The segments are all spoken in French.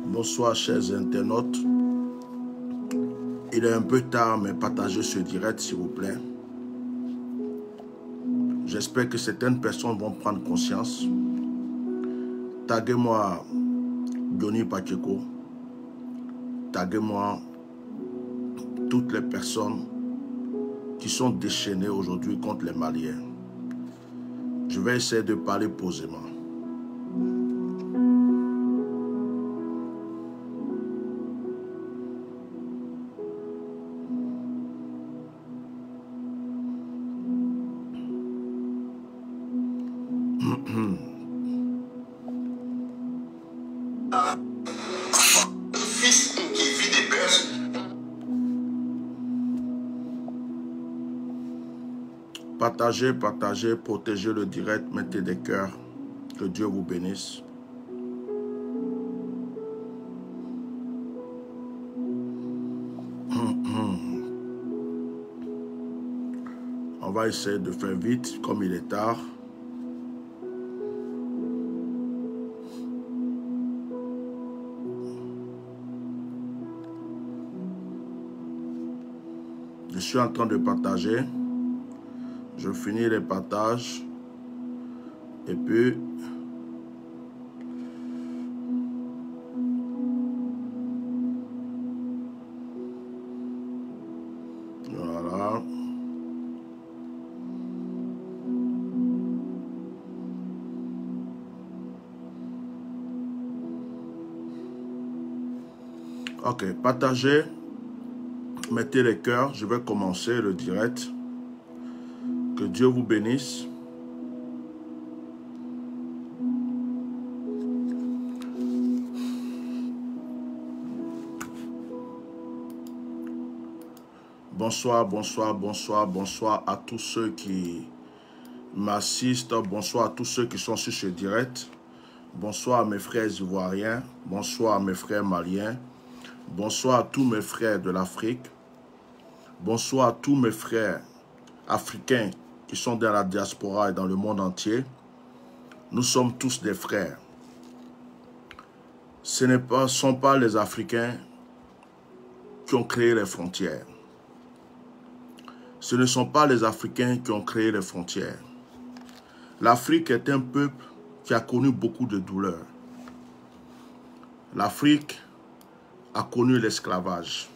Bonsoir chers internautes. Il est un peu tard, mais partagez ce direct s'il vous plaît. J'espère que certaines personnes vont prendre conscience. Taguez-moi Johnny Pacheco. Taguez-moi toutes les personnes qui sont déchaînées aujourd'hui contre les Maliens. Je vais essayer de parler posément. Partagez, partagez, protégez le direct, mettez des cœurs. Que Dieu vous bénisse. On va essayer de faire vite, comme il est tard. Je suis en train de partager. Je finis les partages. Et puis, voilà. Ok, partagez. Mettez les cœurs. Je vais commencer le direct. Que Dieu vous bénisse. Bonsoir, bonsoir, bonsoir, bonsoir à tous ceux qui m'assistent. Bonsoir à tous ceux qui sont sur ce direct. Bonsoir à mes frères ivoiriens. Bonsoir à mes frères maliens. Bonsoir à tous mes frères de l'Afrique. Bonsoir à tous mes frères africains qui sont dans la diaspora et dans le monde entier. Nous sommes tous des frères. Ce ne sont pas les Africains qui ont créé les frontières. Ce ne sont pas les Africains qui ont créé les frontières. L'Afrique est un peuple qui a connu beaucoup de douleurs. L'Afrique a connu l'esclavage.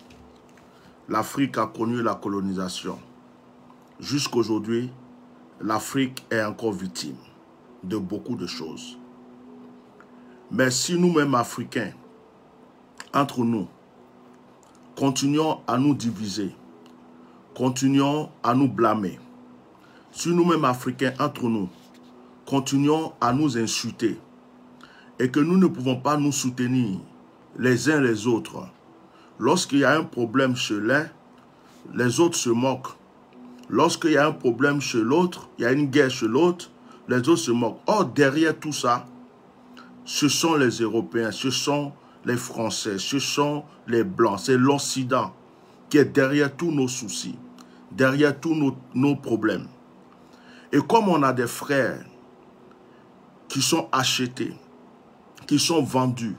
L'Afrique a connu la colonisation. Jusqu'aujourd'hui, l'Afrique est encore victime de beaucoup de choses. Mais si nous-mêmes Africains, entre nous, continuons à nous diviser, continuons à nous blâmer, si nous-mêmes Africains, entre nous, continuons à nous insulter et que nous ne pouvons pas nous soutenir les uns les autres, lorsqu'il y a un problème chez l'un, les autres se moquent. Lorsqu'il y a un problème chez l'autre, il y a une guerre chez l'autre, les autres se moquent. Or, derrière tout ça, ce sont les Européens, ce sont les Français, ce sont les Blancs, c'est l'Occident qui est derrière tous nos soucis, derrière tous nos problèmes. Et comme on a des frères qui sont achetés, qui sont vendus,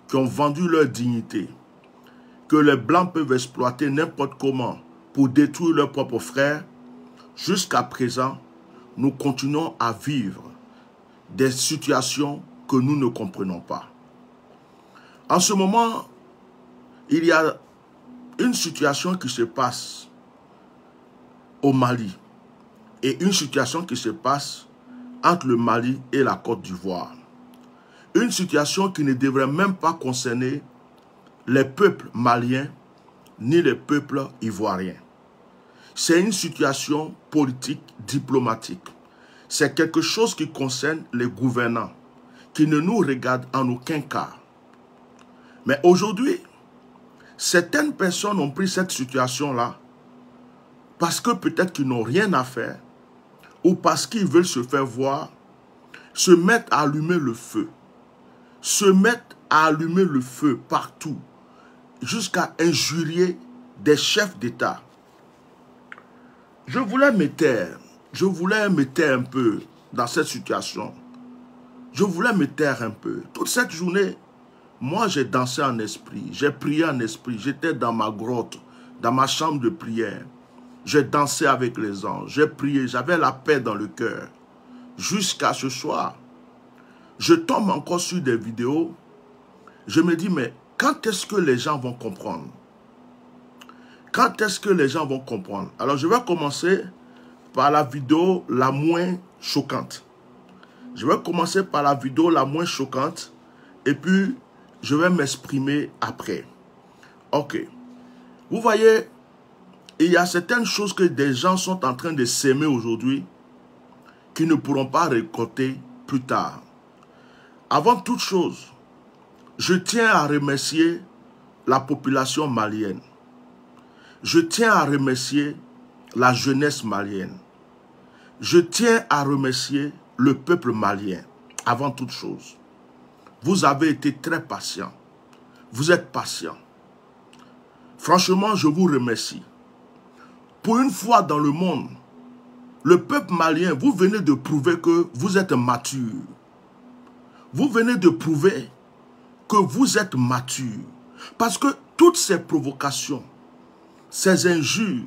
qui ont vendu leur dignité, que les Blancs peuvent exploiter n'importe comment pour détruire leurs propres frères, jusqu'à présent, nous continuons à vivre des situations que nous ne comprenons pas. En ce moment, il y a une situation qui se passe au Mali et une situation qui se passe entre le Mali et la Côte d'Ivoire. Une situation qui ne devrait même pas concerner les peuples maliens ni les peuples ivoiriens. C'est une situation politique, diplomatique. C'est quelque chose qui concerne les gouvernants, qui ne nous regarde en aucun cas. Mais aujourd'hui, certaines personnes ont pris cette situation-là parce que peut-être qu'ils n'ont rien à faire ou parce qu'ils veulent se faire voir, se mettent à allumer le feu. Se mettent à allumer le feu partout, jusqu'à injurier des chefs d'État. Je voulais me taire un peu dans cette situation. Je voulais me taire un peu. Toute cette journée, Moi, j'ai dansé en esprit, j'ai prié en esprit, j'étais dans ma grotte, dans ma chambre de prière. J'ai dansé avec les anges, j'ai prié, j'avais la paix dans le cœur. Jusqu'à ce soir, je tombe encore sur des vidéos, je me dis, mais quand est-ce que les gens vont comprendre? Quand est-ce que les gens vont comprendre? Alors, je vais commencer par la vidéo la moins choquante. Je vais commencer par la vidéo la moins choquante et puis je vais m'exprimer après. Ok. Vous voyez, il y a certaines choses que des gens sont en train de s'aimer aujourd'hui qui ne pourront pas récolter plus tard. Avant toute chose, je tiens à remercier la population malienne. Je tiens à remercier la jeunesse malienne. Je tiens à remercier le peuple malien, avant toute chose. Vous avez été très patient. Vous êtes patient. Franchement, je vous remercie. Pour une fois dans le monde, le peuple malien, vous venez de prouver que vous êtes mature. Vous venez de prouver que vous êtes mature. Parce que toutes ces provocations, ces injures,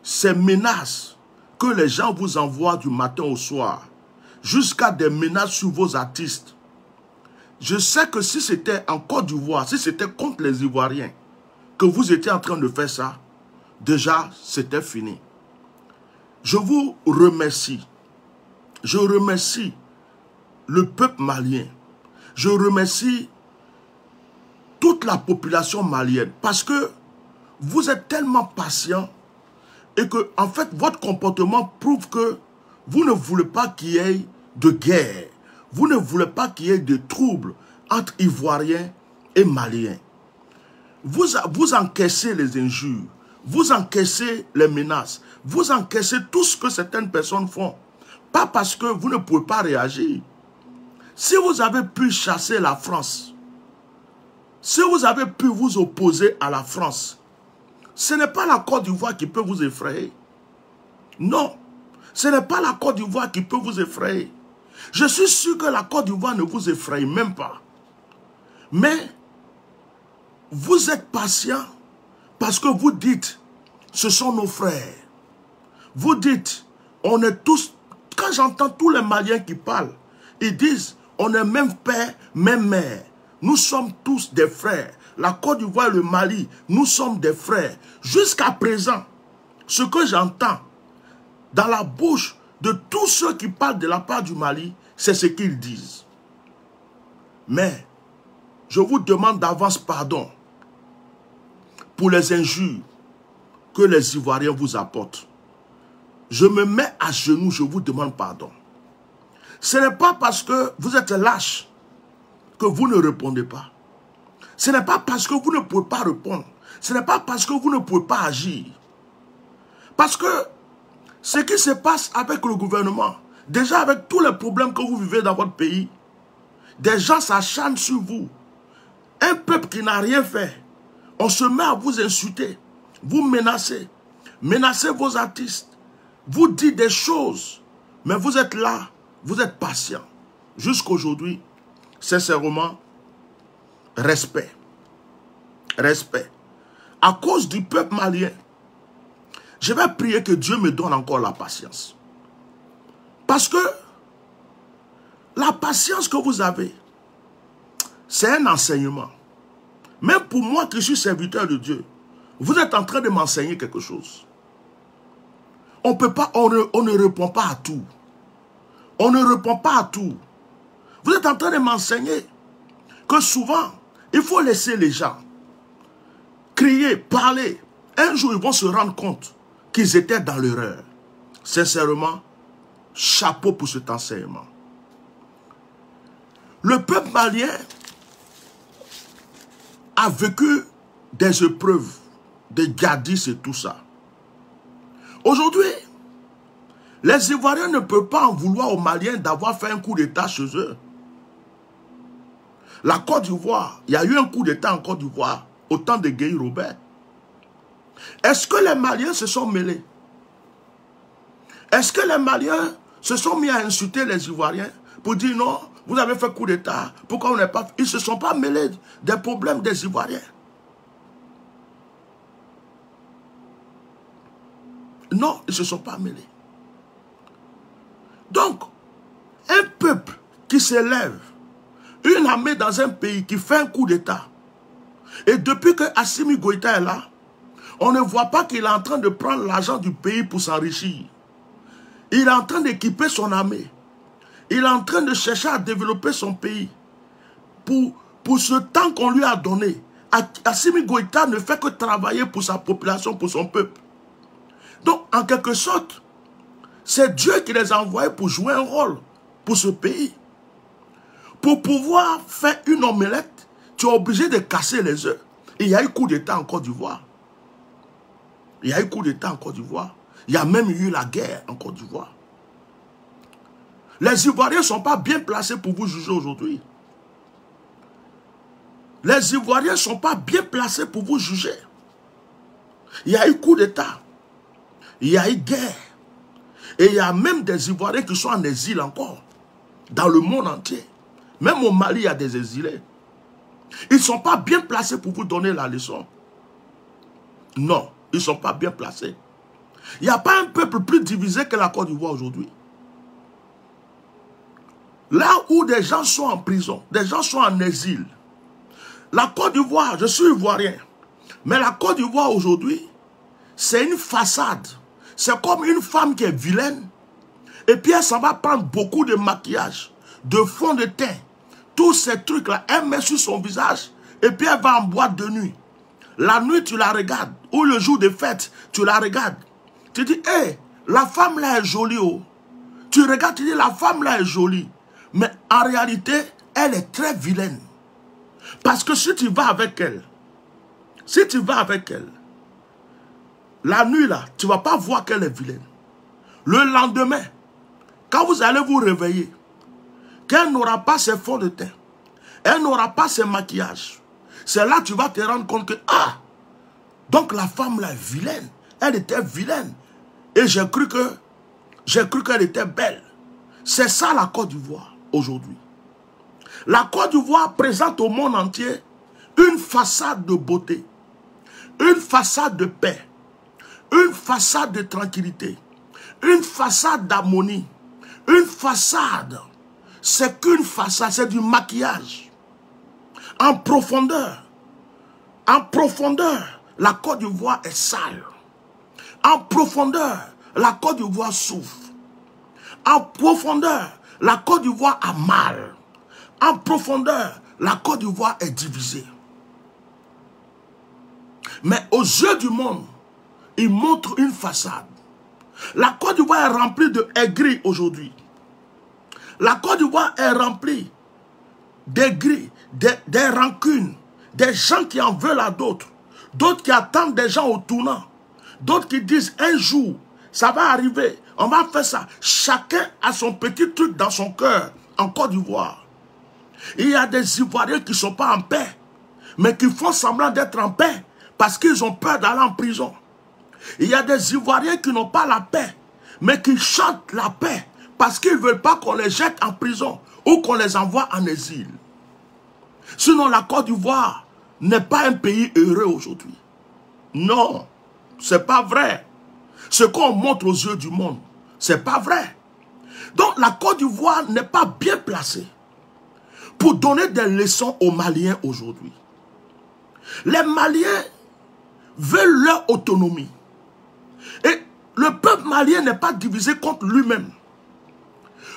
ces menaces que les gens vous envoient du matin au soir, jusqu'à des menaces sur vos artistes. Je sais que si c'était en Côte d'Ivoire, si c'était contre les Ivoiriens, que vous étiez en train de faire ça, déjà, c'était fini. Je vous remercie. Je remercie le peuple malien. Je remercie toute la population malienne parce que vous êtes tellement patient et que, en fait, votre comportement prouve que vous ne voulez pas qu'il y ait de guerre. Vous ne voulez pas qu'il y ait de troubles entre Ivoiriens et Maliens. Vous encaissez les injures, vous encaissez les menaces, vous encaissez tout ce que certaines personnes font. Pas parce que vous ne pouvez pas réagir. Si vous avez pu chasser la France, si vous avez pu vous opposer à la France, ce n'est pas la Côte d'Ivoire qui peut vous effrayer. Non, ce n'est pas la Côte d'Ivoire qui peut vous effrayer. Je suis sûr que la Côte d'Ivoire ne vous effraie même pas. Mais vous êtes patient parce que vous dites, ce sont nos frères. Vous dites, on est tous, quand j'entends tous les Maliens qui parlent, ils disent, on est même père, même mère. Nous sommes tous des frères. La Côte d'Ivoire et le Mali, nous sommes des frères. Jusqu'à présent, ce que j'entends dans la bouche de tous ceux qui parlent de la part du Mali, c'est ce qu'ils disent. Mais, je vous demande d'avance pardon pour les injures que les Ivoiriens vous apportent. Je me mets à genoux, je vous demande pardon. Ce n'est pas parce que vous êtes lâche que vous ne répondez pas. Ce n'est pas parce que vous ne pouvez pas répondre. Ce n'est pas parce que vous ne pouvez pas agir. Parce que ce qui se passe avec le gouvernement, déjà avec tous les problèmes que vous vivez dans votre pays, des gens s'acharnent sur vous. Un peuple qui n'a rien fait, on se met à vous insulter, vous menacez vos artistes, vous dites des choses, mais vous êtes là, vous êtes patient. Jusqu'aujourd'hui, sincèrement, respect. Respect. À cause du peuple malien, je vais prier que Dieu me donne encore la patience. Parce que la patience que vous avez, c'est un enseignement. Même pour moi qui suis serviteur de Dieu, vous êtes en train de m'enseigner quelque chose. On peut pas, on ne répond pas à tout. On ne répond pas à tout. Vous êtes en train de m'enseigner que souvent, il faut laisser les gens crier, parler. Un jour, ils vont se rendre compte qu'ils étaient dans l'erreur. Sincèrement, chapeau pour cet enseignement. Le peuple malien a vécu des épreuves, des gadis et tout ça. Aujourd'hui, les Ivoiriens ne peuvent pas en vouloir aux Maliens d'avoir fait un coup d'État chez eux. La Côte d'Ivoire, il y a eu un coup d'État en Côte d'Ivoire au temps de Guy Robert. Est-ce que les Maliens se sont mêlés? Est-ce que les Maliens se sont mis à insulter les Ivoiriens pour dire non, vous avez fait coup d'État. Pourquoi on n'est pas... Ils ne se sont pas mêlés des problèmes des Ivoiriens. Non, ils ne se sont pas mêlés. Donc, un peuple qui s'élève, une armée dans un pays qui fait un coup d'État, et depuis que Assimi Goïta est là, on ne voit pas qu'il est en train de prendre l'argent du pays pour s'enrichir. Il est en train d'équiper son armée. Il est en train de chercher à développer son pays. Pour ce temps qu'on lui a donné, Assimi Goïta ne fait que travailler pour sa population, pour son peuple. Donc, en quelque sorte, c'est Dieu qui les a envoyés pour jouer un rôle pour ce pays. Pour pouvoir faire une omelette, tu es obligé de casser les œufs. Il y a eu coup d'État en Côte d'Ivoire. Il y a eu coup d'État en Côte d'Ivoire. Il y a même eu la guerre en Côte d'Ivoire. Les Ivoiriens ne sont pas bien placés pour vous juger aujourd'hui. Les Ivoiriens ne sont pas bien placés pour vous juger. Il y a eu coup d'État. Il y a eu guerre. Et il y a même des Ivoiriens qui sont en exil encore. Dans le monde entier. Même au Mali, il y a des exilés. Ils ne sont pas bien placés pour vous donner la leçon. Non, ils ne sont pas bien placés. Il n'y a pas un peuple plus divisé que la Côte d'Ivoire aujourd'hui. Là où des gens sont en prison, des gens sont en exil. La Côte d'Ivoire, je suis ivoirien. Mais la Côte d'Ivoire aujourd'hui, c'est une façade. C'est comme une femme qui est vilaine. Et puis elle s'en va prendre beaucoup de maquillage, de fond de teint. Tous ces trucs-là, elle met sur son visage. Et puis elle va en boîte de nuit. La nuit, tu la regardes. Ou le jour de fête, tu la regardes. Tu dis, hé, hey, la femme là est jolie. Oh. Tu regardes, tu dis, la femme là est jolie. Mais en réalité, elle est très vilaine. Parce que si tu vas avec elle, la nuit là, tu ne vas pas voir qu'elle est vilaine. Le lendemain, quand vous allez vous réveiller, qu'elle n'aura pas ses fonds de teint, elle n'aura pas ses maquillages, c'est là que tu vas te rendre compte que, ah, donc la femme là est vilaine. Elle était vilaine. Et j'ai cru qu'elle était belle. C'est ça la Côte d'Ivoire aujourd'hui. La Côte d'Ivoire présente au monde entier une façade de beauté, une façade de paix, une façade de tranquillité, une façade d'harmonie, une façade. C'est qu'une façade, c'est du maquillage. En profondeur, la Côte d'Ivoire est sale. En profondeur, la Côte d'Ivoire souffre. En profondeur, la Côte d'Ivoire a mal. En profondeur, la Côte d'Ivoire est divisée. Mais aux yeux du monde, il montre une façade. La Côte d'Ivoire est remplie de aigris aujourd'hui. La Côte d'Ivoire est remplie d'aigris, des rancunes, des gens qui en veulent à d'autres, d'autres qui attendent des gens au tournant, d'autres qui disent un jour, ça va arriver, on va faire ça. Chacun a son petit truc dans son cœur en Côte d'Ivoire. Il y a des Ivoiriens qui ne sont pas en paix, mais qui font semblant d'être en paix parce qu'ils ont peur d'aller en prison. Il y a des Ivoiriens qui n'ont pas la paix, mais qui chantent la paix parce qu'ils ne veulent pas qu'on les jette en prison ou qu'on les envoie en exil. Sinon, la Côte d'Ivoire n'est pas un pays heureux aujourd'hui. Non, ce n'est pas vrai. Ce qu'on montre aux yeux du monde, ce n'est pas vrai. Donc, la Côte d'Ivoire n'est pas bien placée pour donner des leçons aux Maliens aujourd'hui. Les Maliens veulent leur autonomie. Et le peuple malien n'est pas divisé contre lui-même.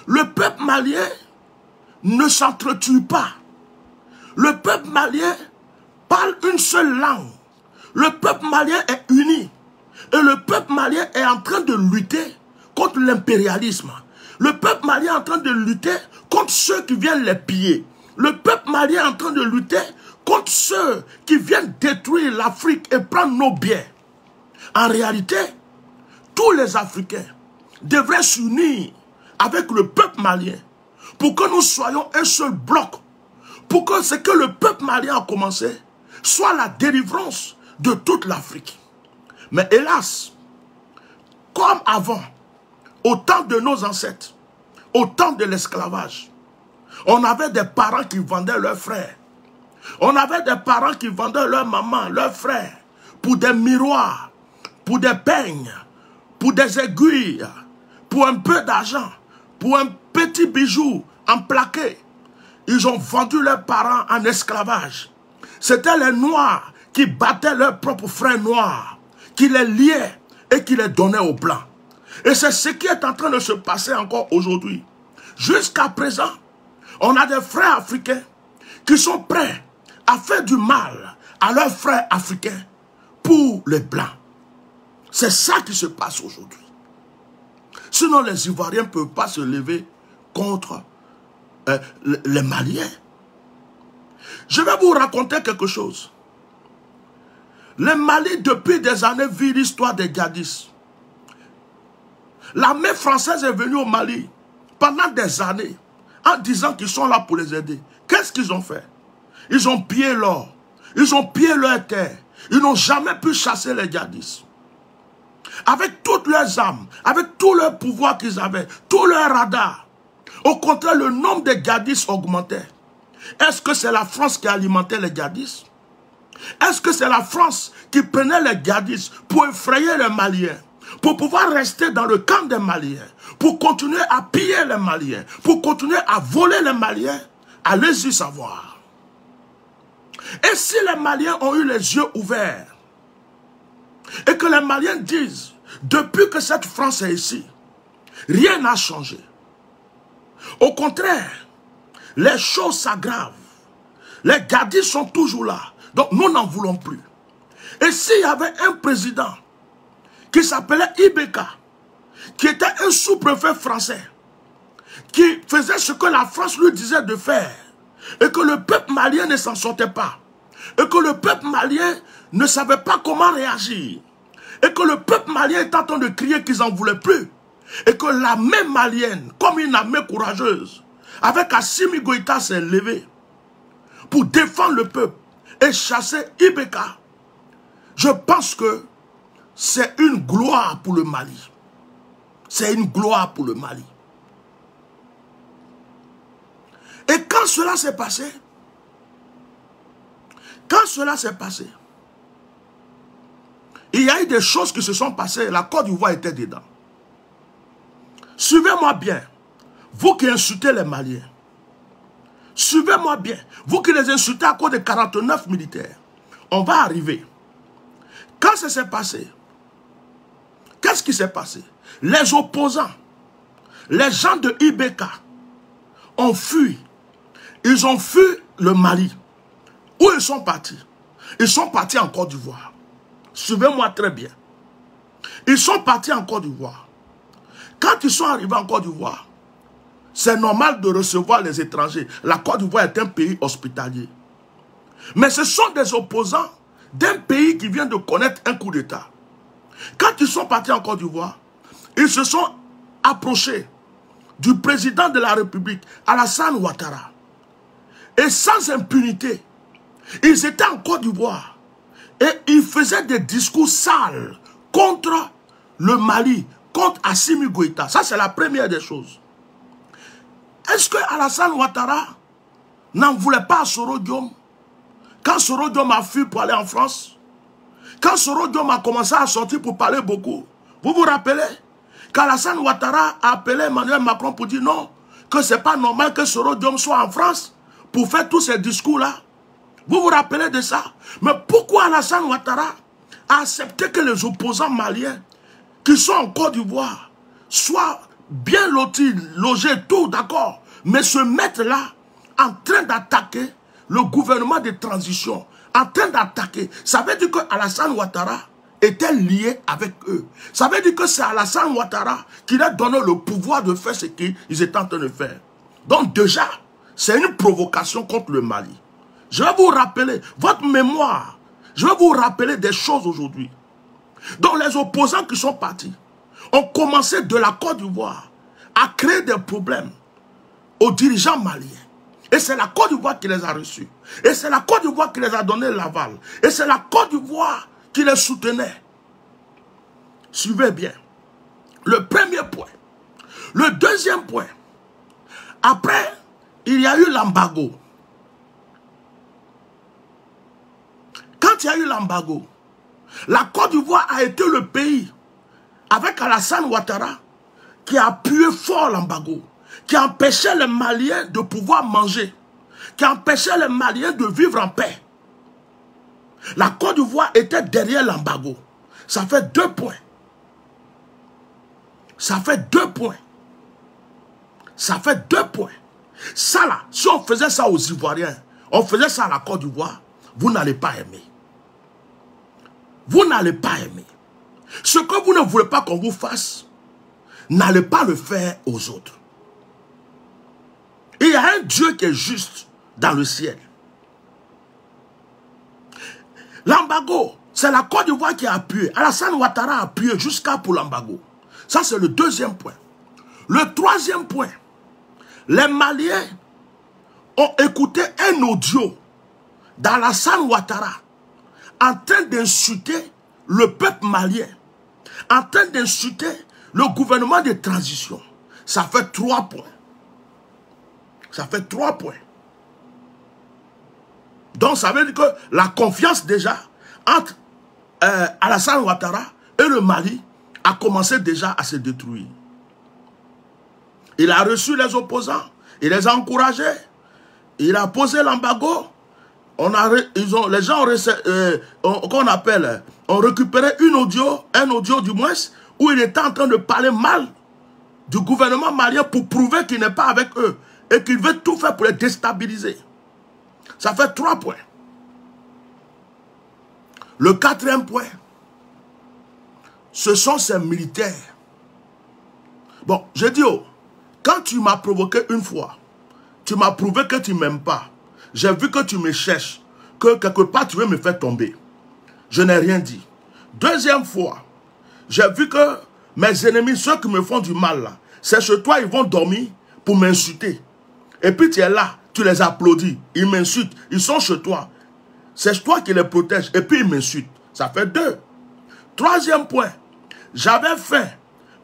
Le peuple malien ne s'entretue pas. Le peuple malien parle une seule langue. Le peuple malien est uni. Et le peuple malien est en train de lutter contre l'impérialisme. Le peuple malien est en train de lutter contre ceux qui viennent les piller. Le peuple malien est en train de lutter contre ceux qui viennent détruire l'Afrique et prendre nos biens. En réalité, tous les Africains devraient s'unir avec le peuple malien pour que nous soyons un seul bloc. Pour que ce que le peuple malien a commencé soit la délivrance de toute l'Afrique. Mais hélas, comme avant, au temps de nos ancêtres, au temps de l'esclavage, On avait des parents qui vendaient leurs frères. On avait des parents qui vendaient leur maman, leurs frères, pour des miroirs, pour des peignes, pour des aiguilles, pour un peu d'argent, pour un petit bijou en plaqué. Ils ont vendu leurs parents en esclavage. C'était les Noirs qui battaient leurs propres frères noirs, qui les liaient et qui les donnaient aux Blancs. Et c'est ce qui est en train de se passer encore aujourd'hui. Jusqu'à présent, on a des frères africains qui sont prêts à faire du mal à leurs frères africains pour les Blancs. C'est ça qui se passe aujourd'hui. Sinon, les Ivoiriens ne peuvent pas se lever contre les Maliens. Je vais vous raconter quelque chose. Le Mali, depuis des années, vit l'histoire des djihadistes. L'armée française est venue au Mali pendant des années en disant qu'ils sont là pour les aider. Qu'est-ce qu'ils ont fait? Ils ont pillé l'or. Ils ont pillé leur terre. Ils n'ont jamais pu chasser les djihadistes. Avec toutes leurs armes, avec tout leur pouvoir qu'ils avaient, tout leur radar. Au contraire, le nombre de djihadistes augmentait. Est-ce que c'est la France qui alimentait les djihadistes? Est-ce que c'est la France qui prenait les djihadistes pour effrayer les Maliens, pour pouvoir rester dans le camp des Maliens, pour continuer à piller les Maliens, pour continuer à voler les Maliens? Allez-y savoir. Et si les Maliens ont eu les yeux ouverts, et que les Maliens disent, depuis que cette France est ici, rien n'a changé. Au contraire, les choses s'aggravent. Les djihadistes sont toujours là. Donc nous n'en voulons plus. Et s'il y avait un président qui s'appelait Ibeka, qui était un sous-préfet français, qui faisait ce que la France lui disait de faire, et que le peuple malien ne s'en sortait pas, et que le peuple malien ne savait pas comment réagir, et que le peuple malien était en train de crier qu'ils n'en voulaient plus, et que l'armée malienne, comme une armée courageuse, avec Assimi Goïta, s'est levée pour défendre le peuple et chasser Ibeka. Je pense que c'est une gloire pour le Mali. C'est une gloire pour le Mali. Et quand cela s'est passé, il y a eu des choses qui se sont passées. La Côte d'Ivoire était dedans. Suivez-moi bien. Vous qui insultez les Maliens. Suivez-moi bien. Vous qui les insultez à cause de 49 militaires. On va arriver. Quand ça s'est passé, qu'est-ce qui s'est passé? Les opposants, les gens de Ibeka ont fui. Ils ont fui le Mali. Où ils sont partis? Ils sont partis en Côte d'Ivoire. Suivez-moi très bien. Ils sont partis en Côte d'Ivoire. Quand ils sont arrivés en Côte d'Ivoire, c'est normal de recevoir les étrangers. La Côte d'Ivoire est un pays hospitalier. Mais ce sont des opposants d'un pays qui vient de connaître un coup d'État. Quand ils sont partis en Côte d'Ivoire, ils se sont approchés du président de la République, Alassane Ouattara. Et sans impunité, ils étaient en Côte d'Ivoire. Et ils faisaient des discours sales contre le Mali, contre Assimi Goïta. Ça, c'est la première des choses. Est-ce que Alassane Ouattara n'en voulait pas à Soro Diom? Quand Soro Diom a fui pour aller en France, quand Soro Diom a commencé à sortir pour parler beaucoup, vous vous rappelez qu'Alassane Ouattara a appelé Emmanuel Macron pour dire non, que ce n'est pas normal que Soro Diom soit en France pour faire tous ces discours-là? Vous vous rappelez de ça? Mais pourquoi Alassane Ouattara a accepté que les opposants maliens qui sont en Côte d'Ivoire soient bien lotis, logés, tout, d'accord, mais se mettent là en train d'attaquer le gouvernement de transition, en train d'attaquer? Ça veut dire que Alassane Ouattara était lié avec eux. Ça veut dire que c'est Alassane Ouattara qui leur donné le pouvoir de faire ce qu'ils étaient en train de faire. Donc déjà, c'est une provocation contre le Mali. Je vais vous rappeler, votre mémoire, je vais vous rappeler des choses aujourd'hui. Donc les opposants qui sont partis ont commencé de la Côte d'Ivoire à créer des problèmes aux dirigeants maliens. Et c'est la Côte d'Ivoire qui les a reçus. Et c'est la Côte d'Ivoire qui les a donné l'aval. Et c'est la Côte d'Ivoire qui les soutenait. Suivez bien. Le premier point. Le deuxième point. Après il y a eu l'embargo. Quand il y a eu l'embargo, la Côte d'Ivoire a été le pays, avec Alassane Ouattara, qui a appuyé fort l'embargo, qui empêchait les Maliens de pouvoir manger, qui empêchait les Maliens de vivre en paix. La Côte d'Ivoire était derrière l'embargo. Ça fait 2 points. Ça fait 2 points. Ça fait 2 points. Ça là, si on faisait ça aux Ivoiriens, on faisait ça à la Côte d'Ivoire, vous n'allez pas aimer. Vous n'allez pas aimer. Ce que vous ne voulez pas qu'on vous fasse, n'allez pas le faire aux autres. Il y a un Dieu qui est juste dans le ciel. L'embargo, c'est la Côte d'Ivoire qui a appuyé. Alassane Ouattara a appuyé jusqu'à pour l'embargo. Ça, c'est le 2e point. Le 3e point, les Maliens ont écouté un audio d'Alassane Ouattara en train d'insulter le peuple malien, en train d'insulter le gouvernement de transition. Ça fait 3 points. Ça fait 3 points. Donc ça veut dire que la confiance déjà entre Alassane Ouattara et le Mali a commencé déjà à se détruire. Il a reçu les opposants, il les a encouragés, il a posé l'embargo. Les gens ont récupéré un audio du moins, où il était en train de parler mal du gouvernement malien pour prouver qu'il n'est pas avec eux et qu'il veut tout faire pour les déstabiliser. Ça fait 3 points. Le 4e point, ce sont ces militaires. Bon, je dis, quand tu m'as provoqué une fois, tu m'as prouvé que tu ne m'aimes pas. J'ai vu que tu me cherches, que quelque part tu veux me faire tomber. Je n'ai rien dit. 2e fois, j'ai vu que mes ennemis, ceux qui me font du mal là, c'est chez toi, ils vont dormir pour m'insulter. Et puis tu es là, tu les applaudis, ils m'insultent, ils sont chez toi. C'est toi qui les protèges, et puis ils m'insultent. Ça fait 2. 3e point, j'avais faim,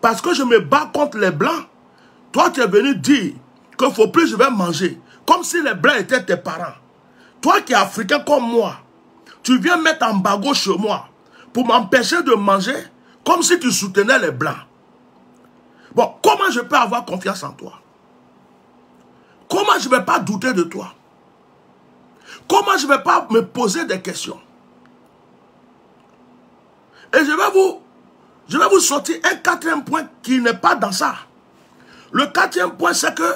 parce que je me bats contre les Blancs. Toi tu es venu dire qu'il ne faut plus je vais manger, comme si les Blancs étaient tes parents. Toi qui es africain comme moi, tu viens mettre un embargo chez moi pour m'empêcher de manger, comme si tu soutenais les Blancs. Bon, comment je peux avoir confiance en toi? Comment je ne vais pas douter de toi? Comment je ne vais pas me poser des questions? Et je vais vous sortir un 4e point qui n'est pas dans ça. Le 4e point, c'est que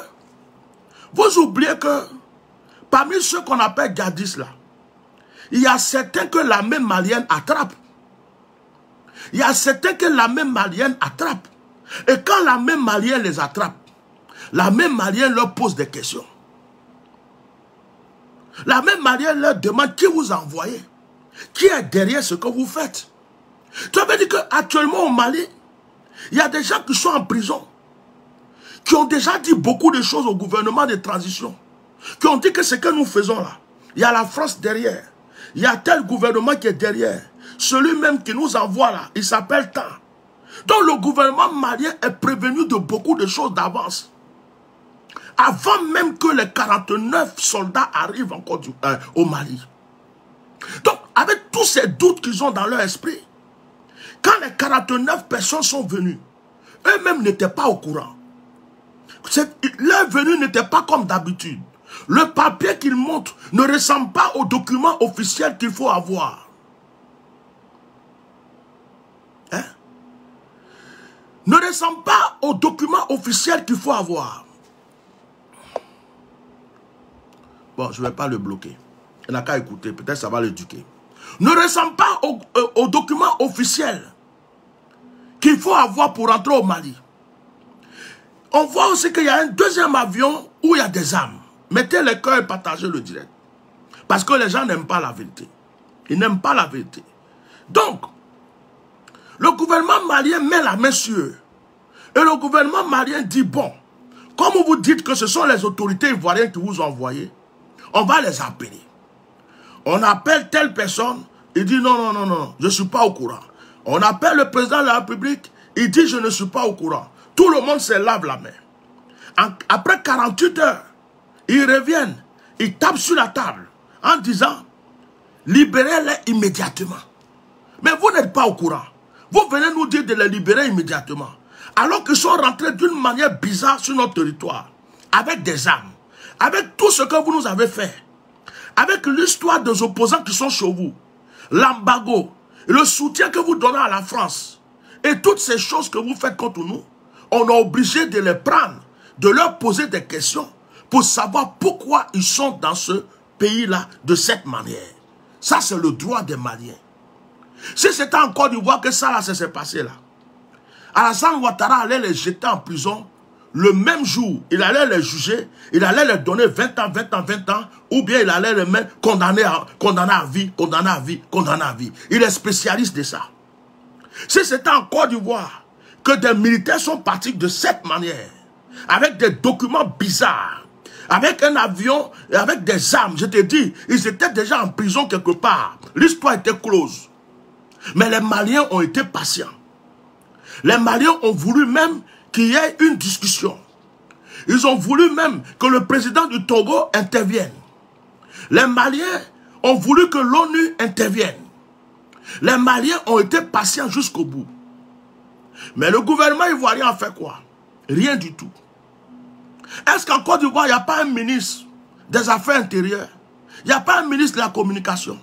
vous oubliez que parmi ceux qu'on appelle djihadistes là, il y a certains que l'armée malienne attrape. Il y a certains que l'armée malienne attrape. Et quand l'armée malienne les attrape, l'armée malienne leur pose des questions. L'armée malienne leur demande qui vous envoyez, qui est derrière ce que vous faites. Ça veut dire qu'actuellement au Mali, il y a des gens qui sont en prison, qui ont déjà dit beaucoup de choses au gouvernement de transition, qui ont dit que ce que nous faisons là, il y a la France derrière, il y a tel gouvernement qui est derrière, celui même qui nous envoie là, il s'appelle tant. Donc le gouvernement malien est prévenu de beaucoup de choses d'avance. Avant même que les 49 soldats arrivent encore au Mali. Donc avec tous ces doutes qu'ils ont dans leur esprit, quand les 49 personnes sont venues, eux-mêmes n'étaient pas au courant. Leur venue n'était pas comme d'habitude. Le papier qu'ils montrent ne ressemble pas aux documents officiels qu'il faut avoir. Hein? Ne ressemble pas aux documents officiels qu'il faut avoir. Bon, je ne vais pas le bloquer. Il n'a qu'à écouter, peut-être ça va l'éduquer. Ne ressemble pas aux documents officiels qu'il faut avoir pour entrer au Mali. On voit aussi qu'il y a un 2e avion où il y a des armes. Mettez les cœurs et partagez le direct. Parce que les gens n'aiment pas la vérité. Ils n'aiment pas la vérité. Donc, le gouvernement malien met la main sur eux. Et le gouvernement malien dit, bon, comme vous dites que ce sont les autorités ivoiriennes qui vous ont envoyé, on va les appeler. On appelle telle personne, il dit non, non, non, non, je ne suis pas au courant. On appelle le président de la République, il dit je ne suis pas au courant. Tout le monde se lave la main. Après 48 heures, Ils reviennent, ils tapent sur la table en disant, libérez-les immédiatement. Mais vous n'êtes pas au courant. Vous venez nous dire de les libérer immédiatement. Alors qu'ils sont rentrés d'une manière bizarre sur notre territoire, avec des armes, avec tout ce que vous nous avez fait, avec l'histoire des opposants qui sont chez vous, l'embargo, le soutien que vous donnez à la France, et toutes ces choses que vous faites contre nous, on est obligé de les prendre, de leur poser des questions, pour savoir pourquoi ils sont dans ce pays-là de cette manière. Ça, c'est le droit des Maliens. Si c'était en Côte d'Ivoire que ça s'est passé là, Alassane Ouattara allait les jeter en prison le même jour. Il allait les juger, il allait les donner 20 ans, 20 ans, 20 ans, ou bien il allait les mettre condamner à vie, condamner à vie, condamner à vie. Il est spécialiste de ça. Si c'était en Côte d'Ivoire que des militaires sont partis de cette manière, avec des documents bizarres, avec un avion, avec des armes, je te dis, ils étaient déjà en prison quelque part. L'histoire était close. Mais les Maliens ont été patients. Les Maliens ont voulu même qu'il y ait une discussion. Ils ont voulu même que le président du Togo intervienne. Les Maliens ont voulu que l'ONU intervienne. Les Maliens ont été patients jusqu'au bout. Mais le gouvernement ivoirien a fait quoi? Rien du tout. Est-ce qu'en Côte d'Ivoire, il n'y a pas un ministre des Affaires intérieures? Il n'y a pas un ministre de la Communication?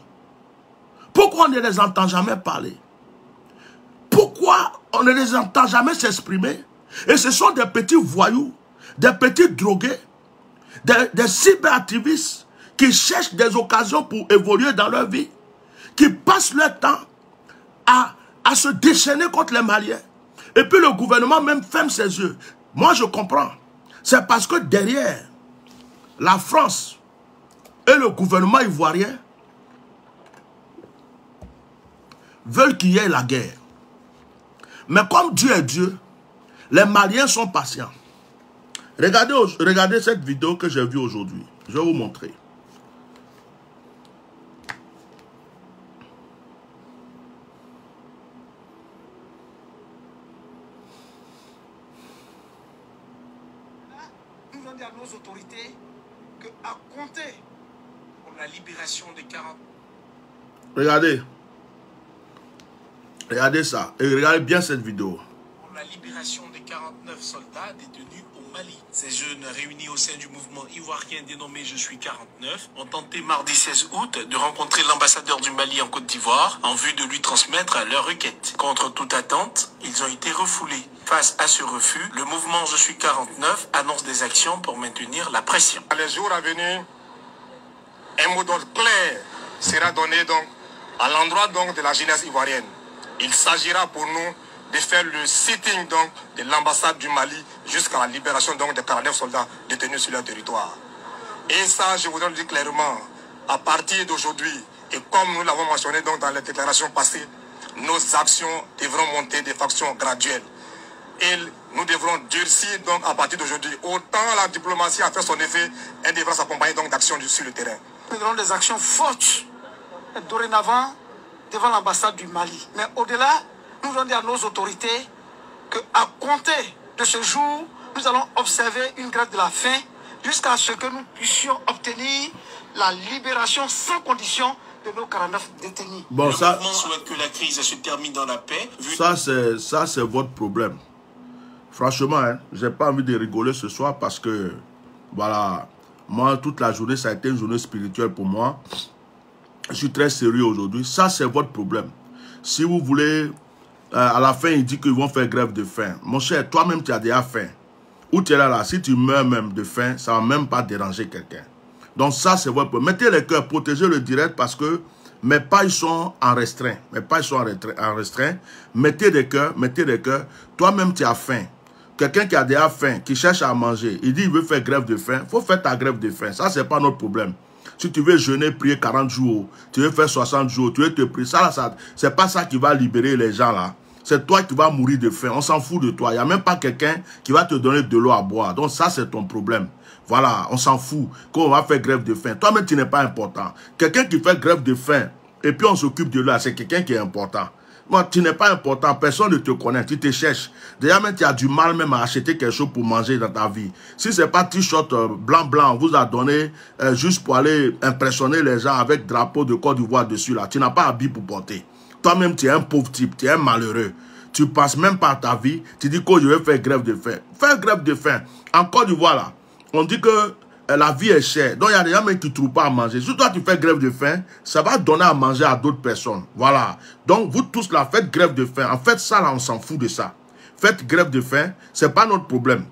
Pourquoi on ne les entend jamais parler? Pourquoi on ne les entend jamais s'exprimer? Et ce sont des petits voyous, des petits drogués, des cyberactivistes qui cherchent des occasions pour évoluer dans leur vie, qui passent leur temps à se déchaîner contre les Maliens. Et puis le gouvernement même ferme ses yeux. Moi je comprends. C'est parce que derrière la France et le gouvernement ivoirien veulent qu'il y ait la guerre. Mais comme Dieu est Dieu, les Maliens sont patients. Regardez cette vidéo que j'ai vue aujourd'hui. Je vais vous montrer. Nous allons dire à nos autorités qu'à compter pour la libération des 40... Regardez. Regardez ça. Et regardez bien cette vidéo. Pour la libération des 49 soldats détenus au Mali. Ces jeunes réunis au sein du mouvement ivoirien dénommé Je suis 49 ont tenté mardi 16 août de rencontrer l'ambassadeur du Mali en Côte d'Ivoire en vue de lui transmettre leur requête. Contre toute attente, ils ont été refoulés. Face à ce refus, le mouvement Je suis 49 annonce des actions pour maintenir la pression. Dans les jours à venir, un mot d'ordre clair sera donné donc à l'endroit donc de la jeunesse ivoirienne. Il s'agira pour nous de faire le sitting donc de l'ambassade du Mali jusqu'à la libération donc des 49 soldats détenus sur leur territoire. Et ça, je voudrais le dire clairement, à partir d'aujourd'hui, et comme nous l'avons mentionné donc dans les déclarations passées, nos actions devront monter de façon graduelle. Et nous devrons durcir donc à partir d'aujourd'hui. Autant la diplomatie a fait son effet, elle devra s'accompagner donc d'actions sur le terrain. Nous aurons des actions fortes dorénavant devant l'ambassade du Mali. Mais au-delà, nous allons dire à nos autorités qu'à compter de ce jour, nous allons observer une grève de la faim jusqu'à ce que nous puissions obtenir la libération sans condition de nos 49 détenus. Bon, le ça, mouvement souhaite que la crise se termine dans la paix. ça c'est votre problème. Franchement, hein, j'ai pas envie de rigoler ce soir parce que, voilà, moi, toute la journée, ça a été une journée spirituelle pour moi. Je suis très sérieux aujourd'hui. Ça, c'est votre problème. Si vous voulez, à la fin, il dit qu'ils vont faire grève de faim. Mon cher, toi-même, tu as déjà faim. Ou tu es là, si tu meurs même de faim, ça ne va même pas déranger quelqu'un. Donc ça, c'est votre problème. Mettez les cœurs, protégez le direct parce que mes pailles sont en restreint. Mes pailles sont en restreint. Mettez des cœurs, mettez des cœurs. Toi-même, tu as faim. Quelqu'un qui a déjà faim, qui cherche à manger, il dit qu'il veut faire grève de faim. Il faut faire ta grève de faim. Ça, ce n'est pas notre problème. Si tu veux jeûner, prier 40 jours, tu veux faire 60 jours, tu veux te prier, ça c'est pas ça qui va libérer les gens là. C'est toi qui vas mourir de faim. On s'en fout de toi. Il n'y a même pas quelqu'un qui va te donner de l'eau à boire. Donc ça, c'est ton problème. Voilà, on s'en fout. Qu'on va faire grève de faim. Toi-même, tu n'es pas important. Quelqu'un qui fait grève de faim, et puis on s'occupe de lui, c'est quelqu'un qui est important. Moi, tu n'es pas important, personne ne te connaît, tu te cherches. Déjà, même tu as du mal même à acheter quelque chose pour manger dans ta vie. Si ce n'est pas t-shirt blanc, on vous a donné juste pour aller impressionner les gens avec drapeau de Côte d'Ivoire dessus, là. Tu n'as pas habit pour porter. Toi-même, tu es un pauvre type, tu es un malheureux. Tu ne penses même pas à ta vie. Tu dis que je vais faire grève de faim. Faire grève de faim. En Côte d'Ivoire, là, on dit que la vie est chère. Donc, il y a des gens qui ne trouvent pas à manger. Si toi, tu fais grève de faim, ça va donner à manger à d'autres personnes. Voilà. Donc, vous tous, là, faites grève de faim. En fait, ça, là, on s'en fout de ça. Faites grève de faim. Ce n'est pas notre problème.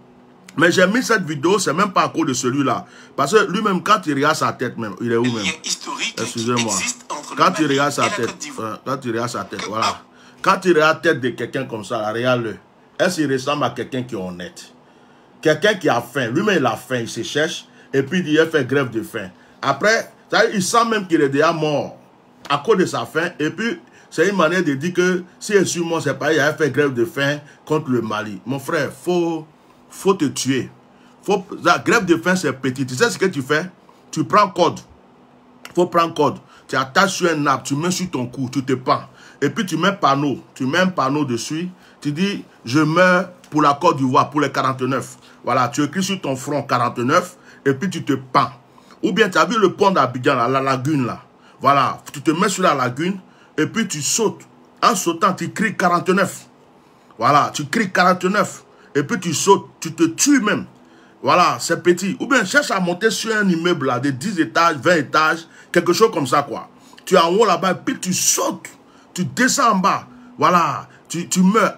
Mais j'ai mis cette vidéo, c'est même pas à cause de celui-là. Parce que lui-même, quand il regarde sa tête, même, il est où même? Excusez-moi. Quand il regarde sa tête, voilà. Quand il regarde la tête de quelqu'un comme ça, là, regarde-le. Est-ce qu'il ressemble à quelqu'un qui est honnête? Quelqu'un qui a faim. Lui-même, il a faim, il se cherche. Et puis, il a fait grève de faim. Après, il sent même qu'il est déjà mort à cause de sa faim. Et puis, c'est une manière de dire que si il est sur moi, c'est pas, il a fait grève de faim contre le Mali. Mon frère, faut te tuer. La grève de faim, c'est petit. Tu sais ce que tu fais? Tu prends code. Faut prendre code. Tu attaches sur un arbre, tu mets sur ton cou, tu te pends. Et puis, tu mets panneau. Tu mets un panneau dessus. Tu dis, je meurs pour la Côte d'Ivoire, pour les 49. Voilà, tu écris sur ton front 49. Et puis tu te pends. Ou bien tu as vu le pont d'Abidjan, la lagune là. Voilà, tu te mets sur la lagune et puis tu sautes. En sautant, tu cries 49. Voilà, tu cries 49. Et puis tu sautes, tu te tues même. Voilà, c'est petit. Ou bien cherche à monter sur un immeuble là, de 10 étages, 20 étages, quelque chose comme ça quoi. Tu es en haut là-bas et puis tu sautes. Tu descends en bas. Voilà, tu meurs.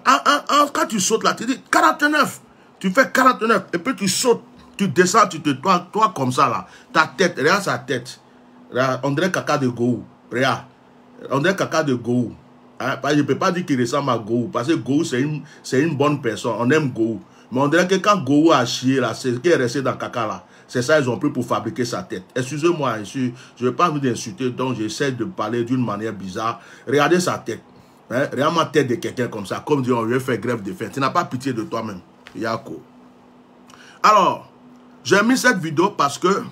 Quand tu sautes là, tu dis 49. Tu fais 49 et puis tu sautes. Tu descends, tu te toi comme ça là. Ta tête, regarde sa tête. Regarde, on dirait caca de Gou. Regarde. On dirait caca de Gou. Hein? Je ne peux pas dire qu'il ressemble à Gou. Parce que Gou, c'est une bonne personne. On aime Gou. Mais on dirait que quand Gou a chié là, c'est ce qui est resté dans caca là. C'est ça ils ont pris pour fabriquer sa tête. Excusez-moi, je ne vais pas vous insulter, donc j'essaie de parler d'une manière bizarre. Regardez sa tête. Hein? Regarde ma tête de quelqu'un comme ça. Comme dit, on veut faire grève de faim. Tu n'as pas pitié de toi-même. Yako. Alors, j'ai mis cette vidéo parce que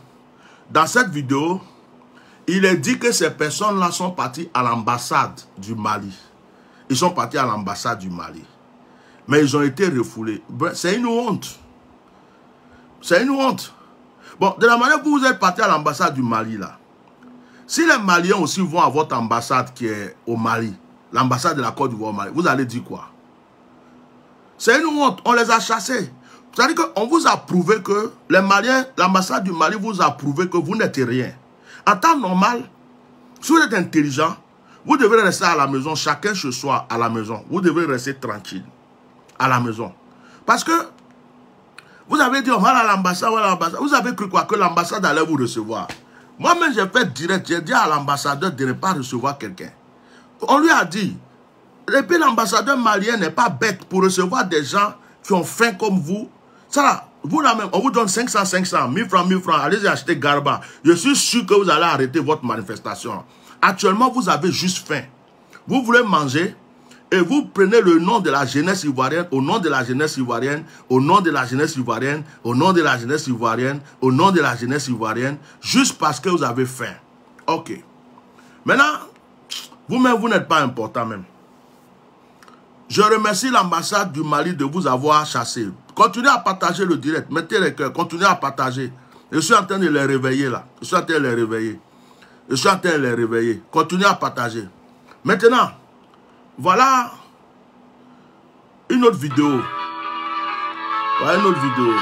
dans cette vidéo, il est dit que ces personnes-là sont parties à l'ambassade du Mali. Ils sont partis à l'ambassade du Mali. Mais ils ont été refoulés. C'est une honte. C'est une honte. Bon, de la manière que vous êtes partis à l'ambassade du Mali, là, si les Maliens aussi vont à votre ambassade qui est au Mali, l'ambassade de la Côte d'Ivoire au Mali, vous allez dire quoi? C'est une honte. On les a chassés. C'est-à-dire qu'on vous a prouvé que les Maliens, l'ambassade du Mali vous a prouvé que vous n'êtes rien. En temps normal, si vous êtes intelligent, vous devez rester à la maison, chacun chez soi à la maison. Vous devez rester tranquille à la maison. Parce que vous avez dit, on va à l'ambassade, vous avez cru quoi? Que l'ambassade allait vous recevoir. Moi-même, j'ai fait direct, j'ai dit à l'ambassadeur de ne pas recevoir quelqu'un. On lui a dit, et puis l'ambassadeur malien n'est pas bête pour recevoir des gens qui ont faim comme vous. Ça, vous là même, on vous donne 500, 1000 francs, allez acheter Garba. Je suis sûr que vous allez arrêter votre manifestation. Actuellement, vous avez juste faim. Vous voulez manger et vous prenez le nom de la jeunesse ivoirienne, au nom de la jeunesse ivoirienne, au nom de la jeunesse ivoirienne, au nom de la jeunesse ivoirienne, au nom de la jeunesse ivoirienne, juste parce que vous avez faim. Ok. Maintenant, vous-même, vous n'êtes pas important même. Je remercie l'ambassade du Mali de vous avoir chassé. Continuez à partager le direct. Mettez les cœurs. Continuez à partager. Je suis en train de les réveiller là. Je suis en train de les réveiller. Je suis en train de les réveiller. Continuez à partager. Maintenant, voilà une autre vidéo. Voilà une autre vidéo.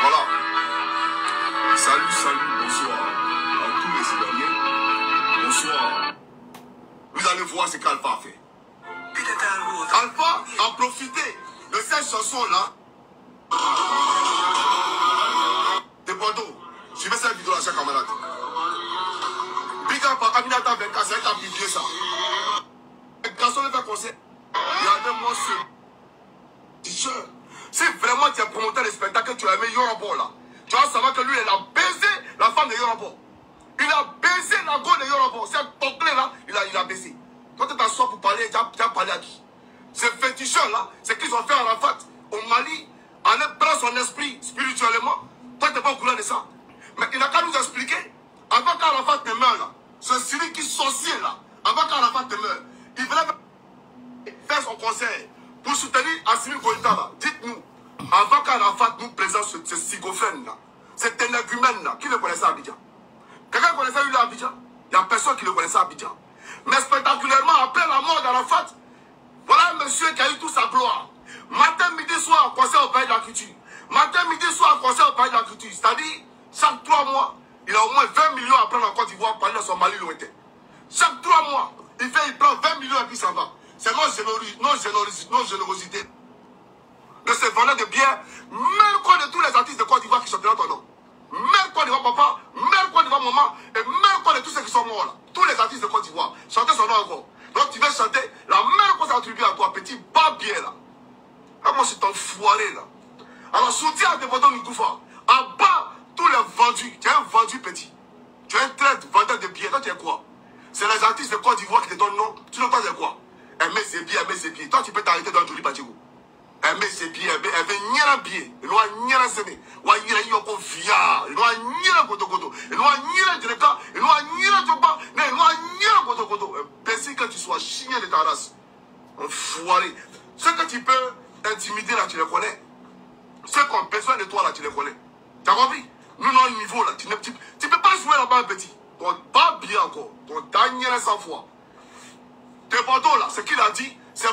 Voilà. Salut, bonsoir à tous les Ivoiriens. Bonsoir. Vous allez voir ce qu'Alpha a fait. Alpha a profité de cette chanson-là de Bordeaux. Suivez cette vidéo là, chers camarades. Big up à Aminata 24, c'est elle qui a publié ça. Le garçon de faire concert. Regardez-moi ce t-shirt. Si vraiment tu es promoteur de spectacle, tu as aimé Yorabo là. Tu vas savoir que lui, il a baisé la femme de Yorabo. Il a baisé la go de Yorabo. C'est ton clé là, il a baisé. Toi, tu t'assois pour parler, tu as parlé à qui? Ces féticheurs là, c'est qu'ils ont fait à Arafat au Mali, en prenant son esprit spirituellement. Toi, tu n'es pas au courant de ça. Mais il n'a qu'à nous expliquer, avant qu'Arafat ne meure là, ce Syrie qui sorcier là, avant qu'Arafat meure, il venait faire son conseil pour soutenir Assimi Goïta là. Dites-nous, avant qu'Arafat nous présente ce sigofène là, cet énergumène là, qui le connaissait à Abidjan? Quelqu'un connaissait lui à Abidjan? Il n'y a personne qui le connaissait à Abidjan. Mais spectaculairement, après la mort d'Arafat, voilà un monsieur qui a eu toute sa gloire. Matin, midi, soir, conseil au pays de la culture. Matin, midi, soir, conseil au pays de la culture. C'est-à-dire, chaque 3 mois, il a au moins 20 millions à prendre en Côte d'Ivoire pour aller dans son Mali lointain. Chaque 3 mois, il prend 20 millions et puis s'en va. C'est non-générosité. De se vendre de biens, même quoi de tous les artistes de Côte d'Ivoire qui sont dans ton nom. Même quoi devant papa, même quoi devant maman, et même quoi de tous ceux qui sont morts là. Tous les artistes de Côte d'Ivoire. Chantez son nom encore. Donc tu veux chanter la même chose attribuée à toi, petit barbier là. Ah, moi, c'est enfoiré là. Alors, soutiens à tes potos Ngoufa. À bas tous les vendus. Tu es un vendu petit. Tu es un traite vendeur de billets. Toi, tu es quoi? C'est les artistes de Côte d'Ivoire qui te donnent nom. Tu ne sais pas c'est quoi? Aimer ses billets, aimer ses billets. Toi, tu peux t'arrêter dans le joli Bachigou. Aimer ses billets, aimer nyara billets. Il doit nyara semi. Wa nyara yoko via. Il doit nyara koto. Il doit nyara direka. Il doit nyara joba. Il doit nyara koto. Imbécile que tu sois chien de ta race. Enfoiré. Ce que tu peux intimider là, tu les connais. Ceux qui ont besoin de toi là, tu les connais. Tu as compris? Nous, notre niveau là, tu ne peux pas jouer là-bas, petit. Ton pas bien encore. Ton dernier 100 fois. Tes potos là, ce qu'il a dit, c'est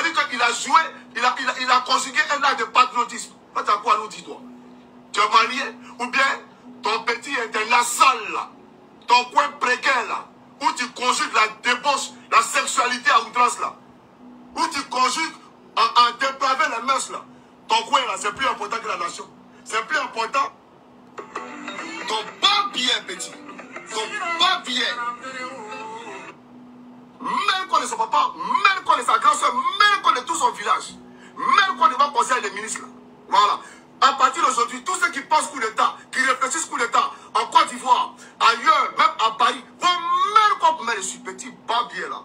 lui qu'il a joué, il a conjugué un acte de patriotisme. Tu as quoi nous dire, toi? Tu es malien? Ou bien ton petit international là, ton coin précaire là, où tu conjugues la débauche, la sexualité à outrance là, où tu conjugues en dépraver les mœurs là. Ton coin là, c'est plus important que la nation. C'est plus important. Ton pas bien, petit. Ton pas bien. Même qu'on est son papa, même qu'on est sa grand-soeur, même qu'on est tout son village, même qu'on est va conseiller les ministres là. Voilà. À partir d'aujourd'hui, tous ceux qui pensent coup d'État, qui réfléchissent coup d'État en Côte d'Ivoire, ailleurs, même à Paris, vont même qu'on met dessus, petit pas bien là.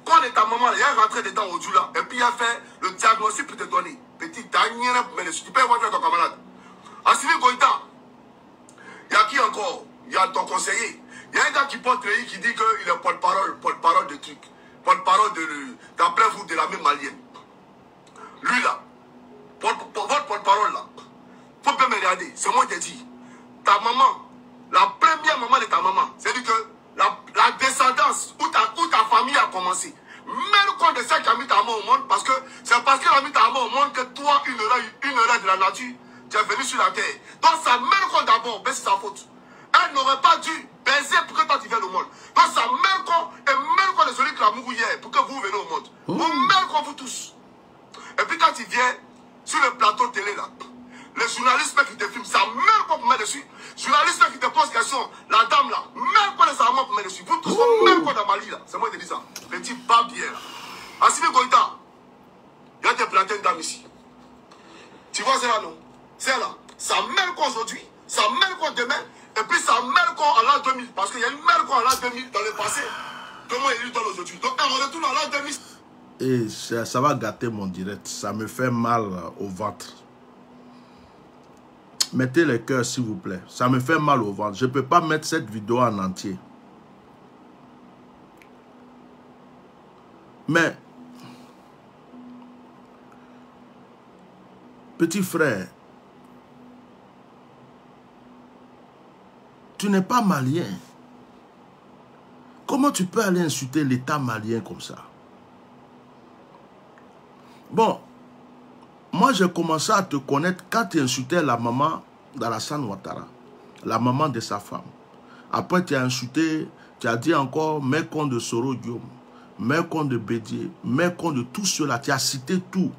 Quand on est ta maman, il y a un rentré dedans au Djoula, et puis il a fait le diagnostic pour te donner. Petit dernier, tu peux voir ton camarade. Assimi Goïta, il y a qui encore? Il y a ton conseiller. Il y a un gars qui porte le qui dit qu'il est porte-parole de trucs. Porte-parole d'après vous de la même malienne. Lui là, votre porte-parole là, faut bien me regarder. C'est moi qui ai dit. Ta maman, la première maman de ta maman, c'est-à-dire que la descendance où ta famille a commencé. Même quand de ceux qui a mis ta maman au monde, parce que c'est parce qu'elle a mis ta maman au monde que toi, une heure de la nature, tu es venu sur la terre. Donc ça même quand d'abord, c'est sa faute. Elle n'aurait pas dû baiser pour que toi tu viennes au monde. Donc ça même quand, et même quand les celui qui l'a mouru hier, pour que vous venez au monde. Même quand vous tous. Et puis quand tu viens sur le plateau télé là, les journalistes qui te filment, ça même quand vous mettez dessus. Journalistes qui te posent question, la dame là, même quand les Allemands vous mettez dessus. Vous tous, même quand dans Mali là, c'est moi qui te dis ça. Petit barbier là. Assimi Goïta, il y a des plantés une dame ici. Tu vois, c'est là non? C'est là. Ça même qu'aujourd'hui, ça même qu'on demain, et puis ça même qu'on en l'an 2000. Parce qu'il y a une même qu'on en l'an 2000 dans le passé. Comment il est dans aujourd'hui? Donc on retourne en l'an 2000. Et ça va gâter mon direct. Ça me fait mal au ventre. Mettez les cœurs s'il vous plaît. Ça me fait mal au ventre. Je ne peux pas mettre cette vidéo en entier. Mais, petit frère, tu n'es pas malien. Comment tu peux aller insulter l'État malien comme ça? Bon, moi j'ai commencé à te connaître quand tu insultais la maman d'Alassane Ouattara, la maman de sa femme. Après tu as insulté, tu as dit encore, mets compte de Soro Guillaume, mets compte de Bédier, mets compte de tout cela, tu as cité tout.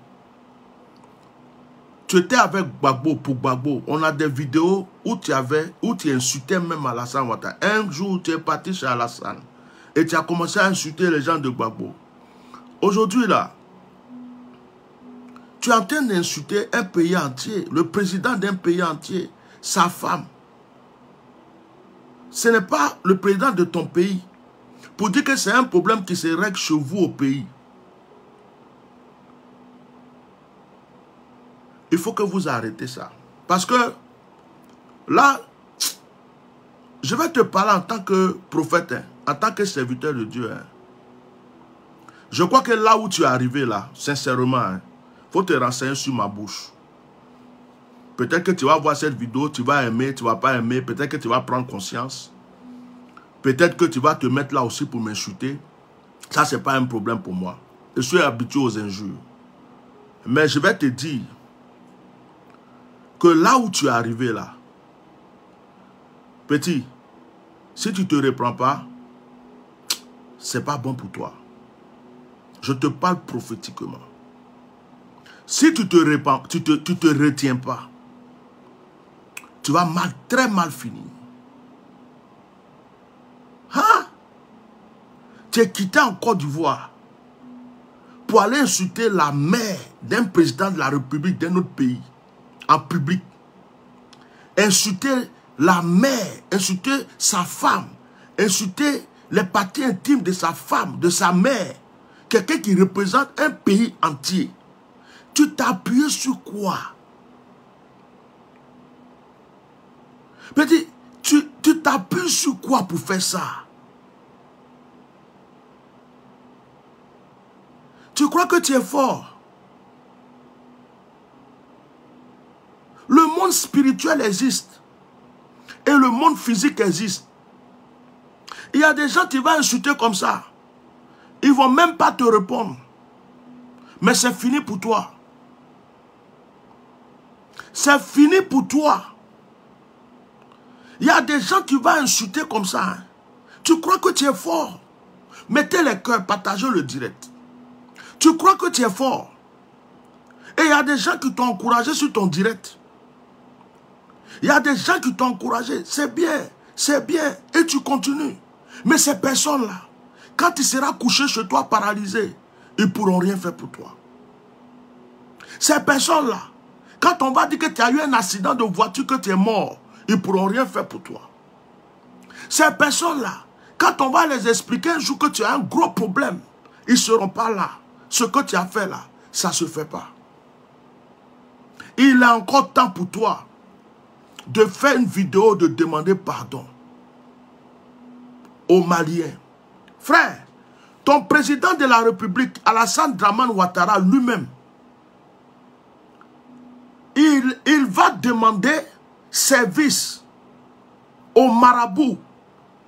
Tu étais avec Gbagbo pour Gbagbo. On a des vidéos où tu insultais même Alassane Ouattara. Un jour, tu es parti chez Alassane et tu as commencé à insulter les gens de Gbagbo. Aujourd'hui, là, tu es en train d'insulter un pays entier, le président d'un pays entier, sa femme. Ce n'est pas le président de ton pays. Pour dire que c'est un problème qui se règle chez vous au pays. Il faut que vous arrêtez ça. Parce que là, je vais te parler en tant que prophète, hein, en tant que serviteur de Dieu. Hein. Je crois que là où tu es arrivé, là, sincèrement, hein, faut te renseigner sur ma bouche. Peut-être que tu vas voir cette vidéo, tu vas aimer, tu ne vas pas aimer. Peut-être que tu vas prendre conscience. Peut-être que tu vas te mettre là aussi pour m'insulter. Ça, ce n'est pas un problème pour moi. Je suis habitué aux injures. Mais je vais te dire que là où tu es arrivé, là, petit, si tu ne te reprends pas, ce n'est pas bon pour toi. Je te parle prophétiquement. Si tu te retiens pas, tu vas très mal finir. Hein? Tu es quitté en Côte d'Ivoire pour aller insulter la mère d'un président de la République d'un autre pays en public. Insulter la mère, insulter sa femme, insulter les parties intimes de sa femme, de sa mère. Quelqu'un qui représente un pays entier. Tu t'es appuyé sur quoi? Petit, tu t'appuies sur quoi pour faire ça? Tu crois que tu es fort? Le monde spirituel existe. Et le monde physique existe. Il y a des gens qui vont insulter comme ça. Ils ne vont même pas te répondre. Mais c'est fini pour toi. C'est fini pour toi. Il y a des gens qui vont insulter comme ça. Hein. Tu crois que tu es fort. Mettez les cœurs, partagez le direct. Tu crois que tu es fort. Et il y a des gens qui t'ont encouragé sur ton direct. Il y a des gens qui t'ont encouragé. C'est bien, c'est bien. Et tu continues. Mais ces personnes-là, quand tu seras couché chez toi paralysé, ils ne pourront rien faire pour toi. Ces personnes-là, quand on va dire que tu as eu un accident de voiture, que tu es mort, ils ne pourront rien faire pour toi. Ces personnes-là, quand on va les expliquer un jour que tu as un gros problème, ils ne seront pas là. Ce que tu as fait là, ça ne se fait pas. Il est encore temps pour toi de faire une vidéo, de demander pardon aux Maliens. Frère, ton président de la République, Alassane Dramane Ouattara lui-même, il va demander service aux marabouts,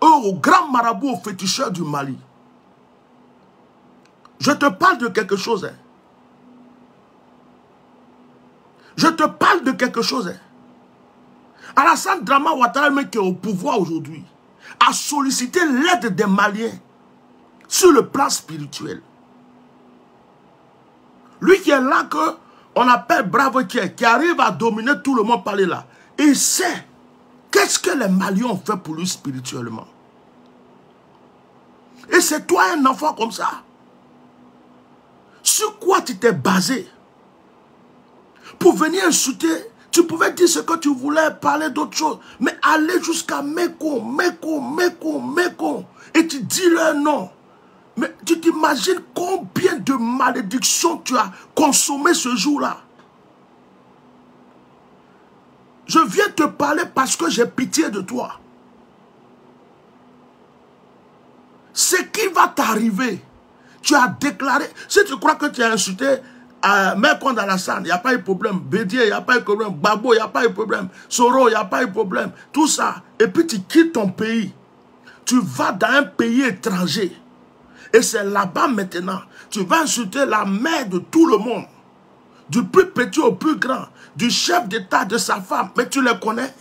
aux grands marabouts, aux féticheurs du Mali. Je te parle de quelque chose. Hein. Je te parle de quelque chose. Hein. Alassane Dramane Ouattara, le mec qui est au pouvoir aujourd'hui, a sollicité l'aide des Maliens sur le plan spirituel. Lui qui est là que on appelle Bravo qui arrive à dominer tout le monde par là. Il sait qu'est-ce que les Maliens ont fait pour lui spirituellement. Et c'est toi un enfant comme ça. Sur quoi tu t'es basé pour venir insulter? Tu pouvais dire ce que tu voulais, parler d'autre chose, mais aller jusqu'à Meko, et tu dis leur nom. Mais tu t'imagines combien de malédictions tu as consommé ce jour-là. Je viens te parler parce que j'ai pitié de toi. Ce qui va t'arriver, tu as déclaré. Si tu crois que tu as insulté Mekonde Alassane, il n'y a pas eu de problème. Bédier, il n'y a pas eu de problème. Babo, il n'y a pas eu de problème. Soro, il n'y a pas eu de problème. Tout ça. Et puis tu quittes ton pays. Tu vas dans un pays étranger. Et c'est là-bas maintenant. Tu vas insulter la mère de tout le monde. Du plus petit au plus grand. Du chef d'État, de sa femme. Mais tu les connais.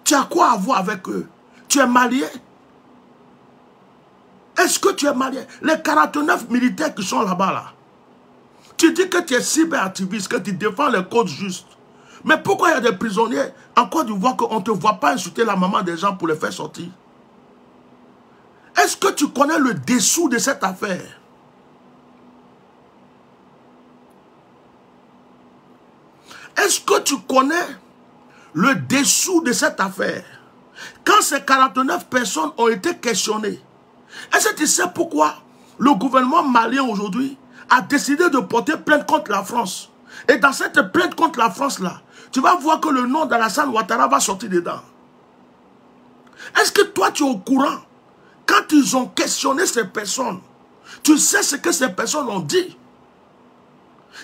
Tu as quoi à voir avec eux? Tu es malien? Est-ce que tu es malien? Les 49 militaires qui sont là-bas, là. Tu dis que tu es cyberactiviste, que tu défends les causes justes. Mais pourquoi il y a des prisonniers en Côte d'Ivoire qu'on ne te voit pas insulter la maman des gens pour les faire sortir? Est-ce que tu connais le dessous de cette affaire? Est-ce que tu connais le dessous de cette affaire? Quand ces 49 personnes ont été questionnées, est-ce que tu sais pourquoi le gouvernement malien aujourd'hui a décidé de porter plainte contre la France? Et dans cette plainte contre la France-là, tu vas voir que le nom d'Alassane Ouattara va sortir dedans. Est-ce que toi tu es au courant? Quand ils ont questionné ces personnes Tu sais ce que ces personnes ont dit.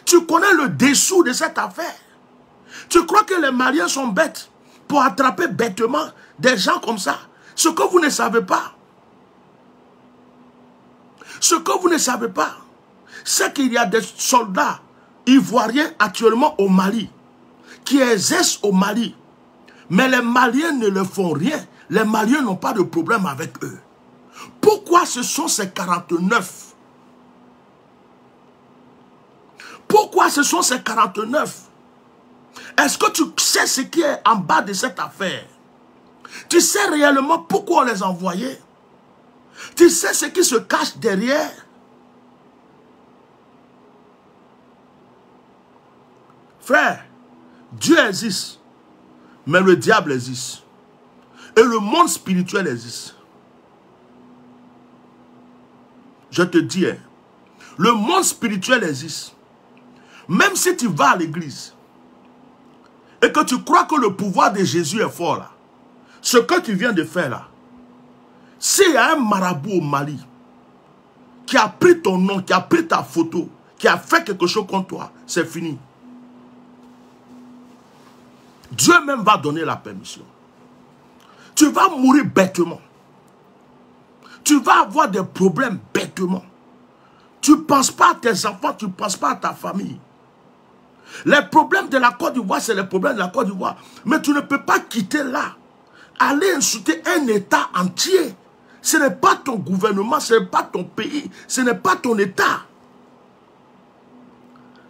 Tu connais le dessous de cette affaire. Tu crois que les Maliens sont bêtes pour attraper bêtement des gens comme ça. Ce que vous ne savez pas. Ce que vous ne savez pas, c'est qu'il y a des soldats ivoiriens actuellement au Mali, qui exercent au Mali. Mais les Maliens ne leur font rien. Les Maliens n'ont pas de problème avec eux. Pourquoi ce sont ces 49? Pourquoi ce sont ces 49? Est-ce que tu sais ce qui est en bas de cette affaire? Tu sais réellement pourquoi on les a envoyés? Tu sais ce qui se cache derrière? Frère, Dieu existe, mais le diable existe. Et le monde spirituel existe. Je te dis, hein, le monde spirituel existe. Même si tu vas à l'église et que tu crois que le pouvoir de Jésus est fort là, ce que tu viens de faire là, s'il y a un marabout au Mali qui a pris ton nom, qui a pris ta photo, qui a fait quelque chose contre toi, c'est fini. Dieu même va donner la permission. Tu vas mourir bêtement. Tu vas avoir des problèmes bêtement. Tu ne penses pas à tes enfants, tu ne penses pas à ta famille. Les problèmes de la Côte d'Ivoire, c'est les problèmes de la Côte d'Ivoire. Mais tu ne peux pas quitter là. Aller insulter un État entier. Ce n'est pas ton gouvernement, ce n'est pas ton pays, ce n'est pas ton État.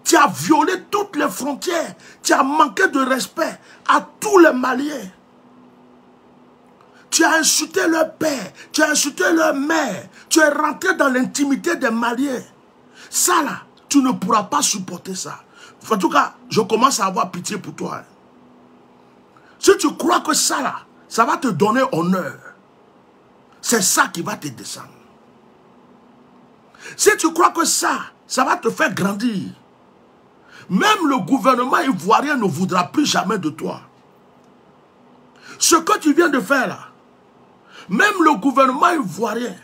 Tu as violé toutes les frontières. Tu as manqué de respect à tous les Maliens. Tu as insulté leur père, tu as insulté leur mère. Tu es rentré dans l'intimité des Maliens. Ça là, tu ne pourras pas supporter ça. En tout cas, je commence à avoir pitié pour toi. Si tu crois que ça là, ça va te donner honneur, c'est ça qui va te descendre. Si tu crois que ça va te faire grandir, même le gouvernement ivoirien ne voudra plus jamais de toi. Ce que tu viens de faire là, même le gouvernement ivoirien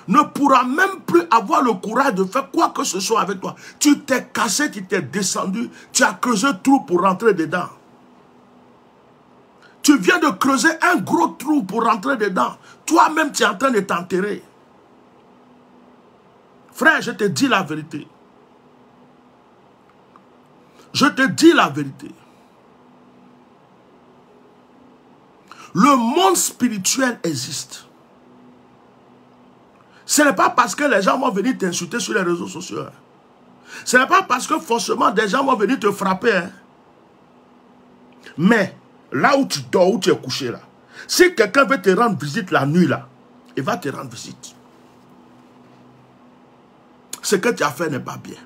ne pourra même plus avoir le courage de faire quoi que ce soit avec toi. Tu t'es cassé, tu t'es descendu, tu as creusé trou pour rentrer dedans. Tu viens de creuser un gros trou pour rentrer dedans. Toi-même, tu es en train de t'enterrer. Frère, je te dis la vérité. Je te dis la vérité. Le monde spirituel existe. Ce n'est pas parce que les gens vont venir t'insulter sur les réseaux sociaux. Ce n'est pas parce que forcément des gens vont venir te frapper. Hein. Mais là où tu dors, où tu es couché là, si quelqu'un veut te rendre visite la nuit là, il va te rendre visite. Ce que tu as fait n'est pas bien.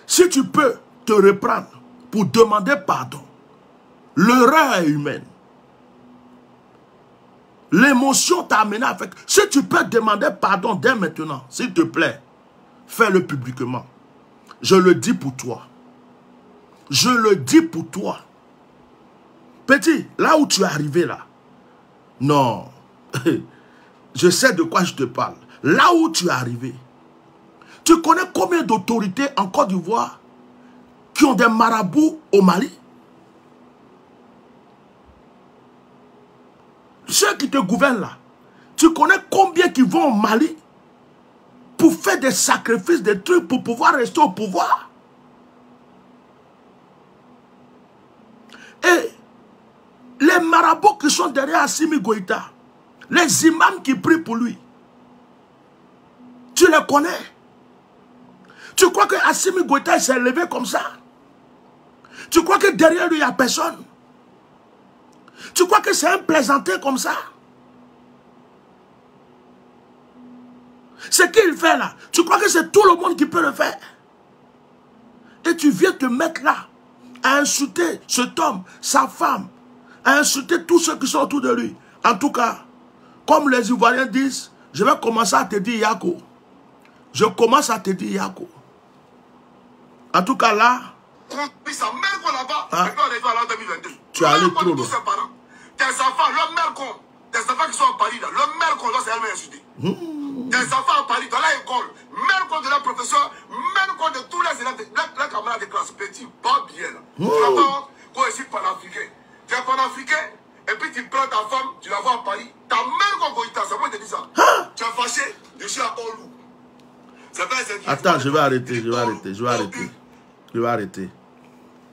Si tu peux te reprendre pour demander pardon, l'erreur est humaine. L'émotion t'a amené à faire. Si tu peux demander pardon dès maintenant, s'il te plaît, fais-le publiquement. Je le dis pour toi. Je le dis pour toi. Petit, là où tu es arrivé là, non, je sais de quoi je te parle. Là où tu es arrivé, tu connais combien d'autorités en Côte d'Ivoire qui ont des marabouts au Mali? Ceux qui te gouvernent là, tu connais combien qui vont au Mali pour faire des sacrifices, des trucs pour pouvoir rester au pouvoir? Et les marabouts qui sont derrière Assimi Goïta, les imams qui prient pour lui, tu les connais? Tu crois que Assimi Goïta s'est levé comme ça? Tu crois que derrière lui il n'y a personne? Tu crois que c'est un plaisantin comme ça? Ce qu'il fait là, tu crois que c'est tout le monde qui peut le faire? Et tu viens te mettre là, à insulter cet homme, sa femme, à insulter tous ceux qui sont autour de lui. En tout cas, comme les Ivoiriens disent, je vais commencer à te dire Yako. Je commence à te dire Yako. En tout cas là, tu es allé trop loin. Tes enfants, leur mère con, tes enfants qui sont à Paris, là, le maire qu'on doit, c'est elle-même insulté. Des enfants à Paris, dans l'école, même contre le professeur, même contre tous les élèves, les camarades de classe, petit, pas bien. Tu n'as pas ici panafricain. Tu es panafricain, et puis tu prends ta femme, tu la vois à Paris, ta mère qu'on goïta, c'est moi qui te dis ça. Tu es fâché, je suis à Orlou. Attends, je vais arrêter.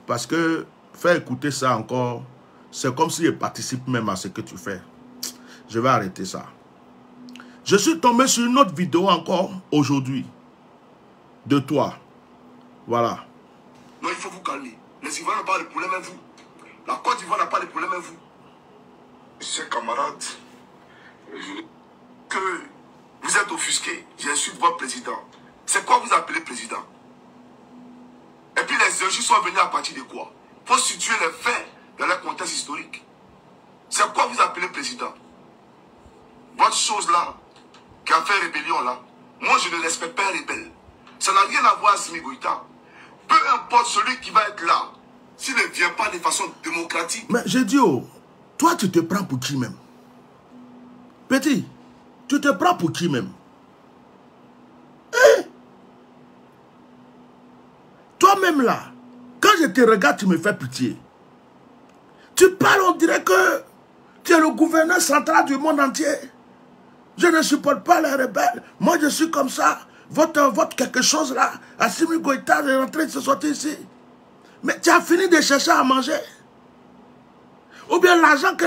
Parce que faire écouter ça encore, c'est comme s'il participe même à ce que tu fais. Je vais arrêter ça. Je suis tombé sur une autre vidéo encore aujourd'hui. De toi. Voilà. Non, il faut vous calmer. Les Ivoiriens n'ont pas de problème avec vous. La Côte d'Ivoire n'a pas de problème avec vous. Chers camarades, que vous êtes offusqués, j'insulte votre président. C'est quoi vous appelez président? Et puis les injures sont venus à partir de quoi? Pour situer les faits dans leur contexte historique. C'est quoi vous appelez président? Votre chose là, qui a fait rébellion là, moi je ne respecte pas un rebelle. Ça n'a rien à voir avec Assimi Goïta. Peu importe celui qui va être là, s'il ne vient pas de façon démocratique. Mais j'ai dit, oh, toi tu te prends pour qui même? Petit, tu te prends pour qui même? Hein? Toi-même là, quand je te regarde, tu me fais pitié. Tu parles, on dirait que tu es le gouverneur central du monde entier. Je ne supporte pas les rebelles. Moi, je suis comme ça. Votre quelque chose là. Assimi Goïta est rentré, de se sortir ici. Mais tu as fini de chercher à manger. Ou bien l'argent que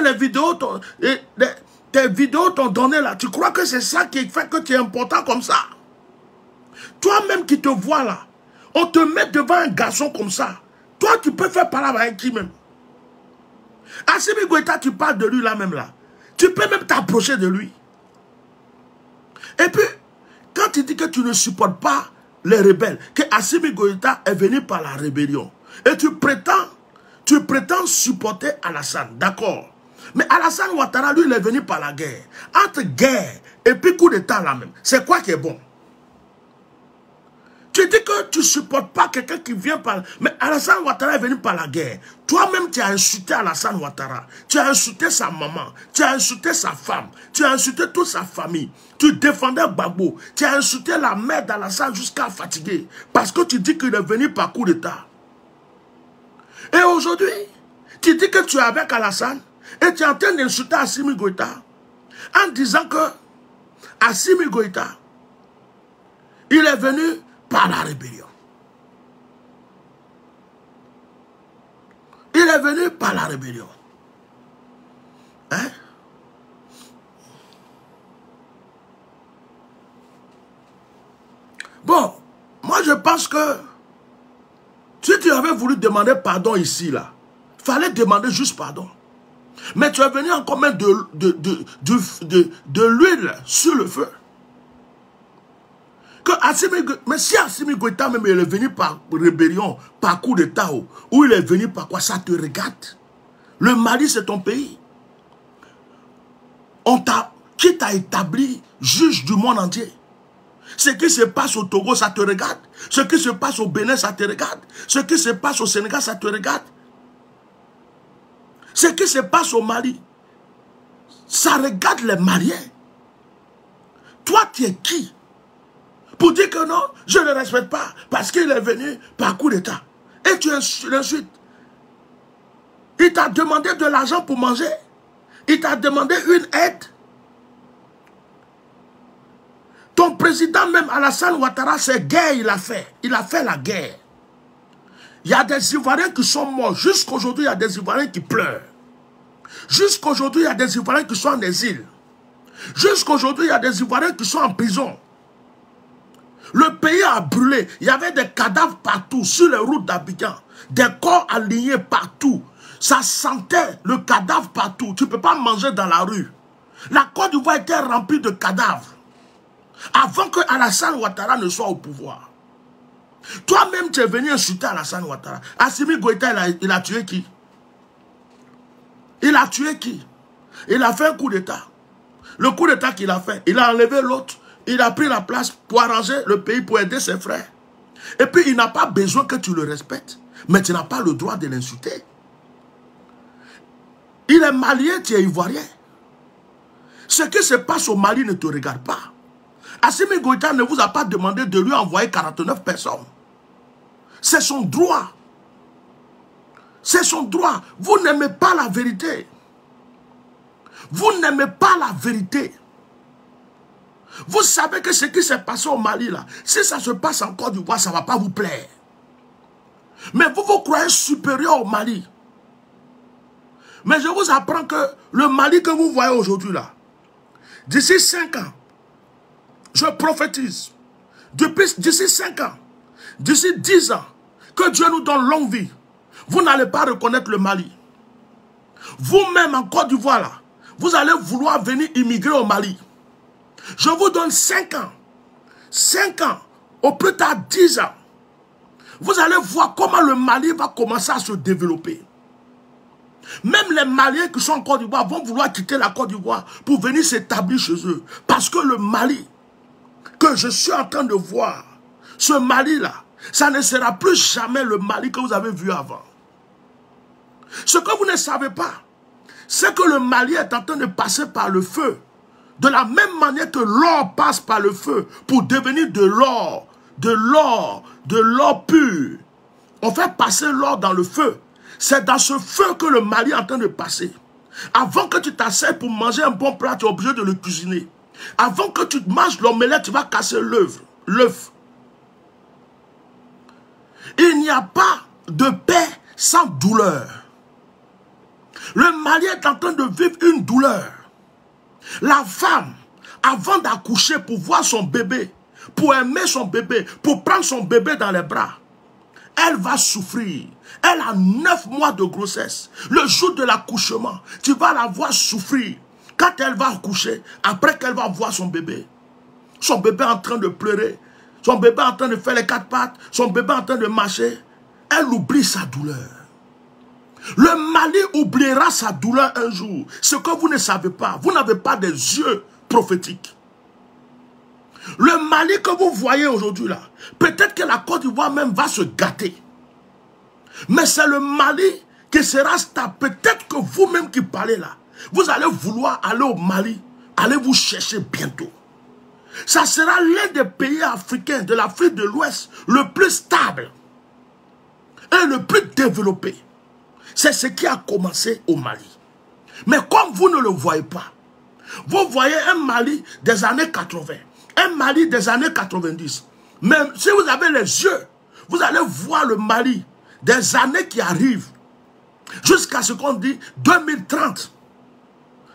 tes vidéos t'ont donné là. Tu crois que c'est ça qui fait que tu es important comme ça? Toi-même qui te vois là. On te met devant un garçon comme ça. Toi, tu peux faire parler avec qui même? Assimi Goïta, tu parles de lui là même là. Tu peux même t'approcher de lui. Et puis, quand tu dis que tu ne supportes pas les rebelles, que Assimi Goïta est venu par la rébellion, et tu prétends supporter Alassane, d'accord. Mais Alassane Ouattara, lui, il est venu par la guerre. Entre guerre et puis coup d'état là même, c'est quoi qui est bon? Tu dis que tu ne supportes pas quelqu'un qui vient par... Mais Alassane Ouattara est venu par la guerre. Toi-même, tu as insulté Alassane Ouattara. Tu as insulté sa maman. Tu as insulté sa femme. Tu as insulté toute sa famille. Tu défendais Gbagbo. Tu as insulté la mère d'Alassane jusqu'à fatiguer. Parce que tu dis qu'il est venu par coup d'état. Et aujourd'hui, tu dis que tu es avec Alassane et tu es en train d'insulter Assimi Goïta en disant que Assimi Goïta, il est venu par la rébellion. Il est venu par la rébellion. Hein? Bon, moi je pense que si tu avais voulu demander pardon ici, là, il fallait demander juste pardon. Mais tu es venu encore mettre de l'huile sur le feu. Mais si Assimi Goïta même il est venu par rébellion, par coup d'état, ou il est venu par quoi, ça te regarde. Le Mali c'est ton pays. Qui t'a établi juge du monde entier? Ce qui se passe au Togo, ça te regarde. Ce qui se passe au Bénin, ça te regarde. Ce qui se passe au Sénégal, ça te regarde. Ce qui se passe au Mali, ça regarde les Maliens. Toi, tu es qui? Pour dire que non, je ne respecte pas parce qu'il est venu par coup d'état. Et tu l'insultes. Il t'a demandé de l'argent pour manger. Il t'a demandé une aide. Ton président même, Alassane Ouattara, c'est guerre, il a fait. Il a fait la guerre. Il y a des Ivoiriens qui sont morts. Jusqu'aujourd'hui, il y a des Ivoiriens qui pleurent. Jusqu'aujourd'hui, il y a des Ivoiriens qui sont en exil. Jusqu'aujourd'hui, il y a des Ivoiriens qui sont en prison. Le pays a brûlé. Il y avait des cadavres partout, sur les routes d'Abidjan. Des corps alignés partout. Ça sentait le cadavre partout. Tu ne peux pas manger dans la rue. La Côte d'Ivoire était remplie de cadavres. Avant que Alassane Ouattara ne soit au pouvoir. Toi-même, tu es venu insulter Alassane Ouattara. Assimi Goïta, il a tué qui? Il a tué qui? Il a fait un coup d'état. Le coup d'état qu'il a fait, il a enlevé l'autre. Il a pris la place pour arranger le pays, pour aider ses frères. Et puis, il n'a pas besoin que tu le respectes. Mais tu n'as pas le droit de l'insulter. Il est malien, tu es ivoirien. Ce qui se passe au Mali ne te regarde pas. Assimi Goïta ne vous a pas demandé de lui envoyer 49 personnes. C'est son droit. C'est son droit. Vous n'aimez pas la vérité. Vous n'aimez pas la vérité. Vous savez que ce qui s'est passé au Mali, là, si ça se passe en Côte d'Ivoire, ça ne va pas vous plaire. Mais vous vous croyez supérieur au Mali. Mais je vous apprends que le Mali que vous voyez aujourd'hui, là, d'ici 5 ans, je prophétise, d'ici 5 ans, d'ici 10 ans, que Dieu nous donne longue vie, vous n'allez pas reconnaître le Mali. Vous-même en Côte d'Ivoire, là, vous allez vouloir venir immigrer au Mali. Je vous donne 5 ans. 5 ans, au plus tard 10 ans. Vous allez voir comment le Mali va commencer à se développer. Même les Maliens qui sont en Côte d'Ivoire vont vouloir quitter la Côte d'Ivoire pour venir s'établir chez eux. Parce que le Mali que je suis en train de voir, ce Mali-là, ça ne sera plus jamais le Mali que vous avez vu avant. Ce que vous ne savez pas, c'est que le Mali est en train de passer par le feu. De la même manière que l'or passe par le feu pour devenir de l'or, de l'or pur. On fait passer l'or dans le feu. C'est dans ce feu que le Mali est en train de passer. Avant que tu t'asseyes pour manger un bon plat, tu es obligé de le cuisiner. Avant que tu manges l'omelette, tu vas casser l'œuf. Il n'y a pas de paix sans douleur. Le Mali est en train de vivre une douleur. La femme, avant d'accoucher pour voir son bébé, pour aimer son bébé, pour prendre son bébé dans les bras, elle va souffrir. Elle a 9 mois de grossesse. Le jour de l'accouchement, tu vas la voir souffrir. Quand elle va accoucher, après qu'elle va voir son bébé en train de pleurer, son bébé en train de faire les 4 pattes, son bébé en train de marcher, elle oublie sa douleur. Le Mali oubliera sa douleur un jour. Ce que vous ne savez pas, vous n'avez pas des yeux prophétiques. Le Mali que vous voyez aujourd'hui là, peut-être que la Côte d'Ivoire même va se gâter. Mais c'est le Mali qui sera stable. Peut-être que vous-même qui parlez là, vous allez vouloir aller au Mali, allez vous chercher bientôt. Ça sera l'un des pays africains de l'Afrique de l'Ouest le plus stable et le plus développé. C'est ce qui a commencé au Mali. Mais comme vous ne le voyez pas, vous voyez un Mali des années 80, un Mali des années 90. Même si vous avez les yeux, vous allez voir le Mali des années qui arrivent, jusqu'à ce qu'on dit 2030.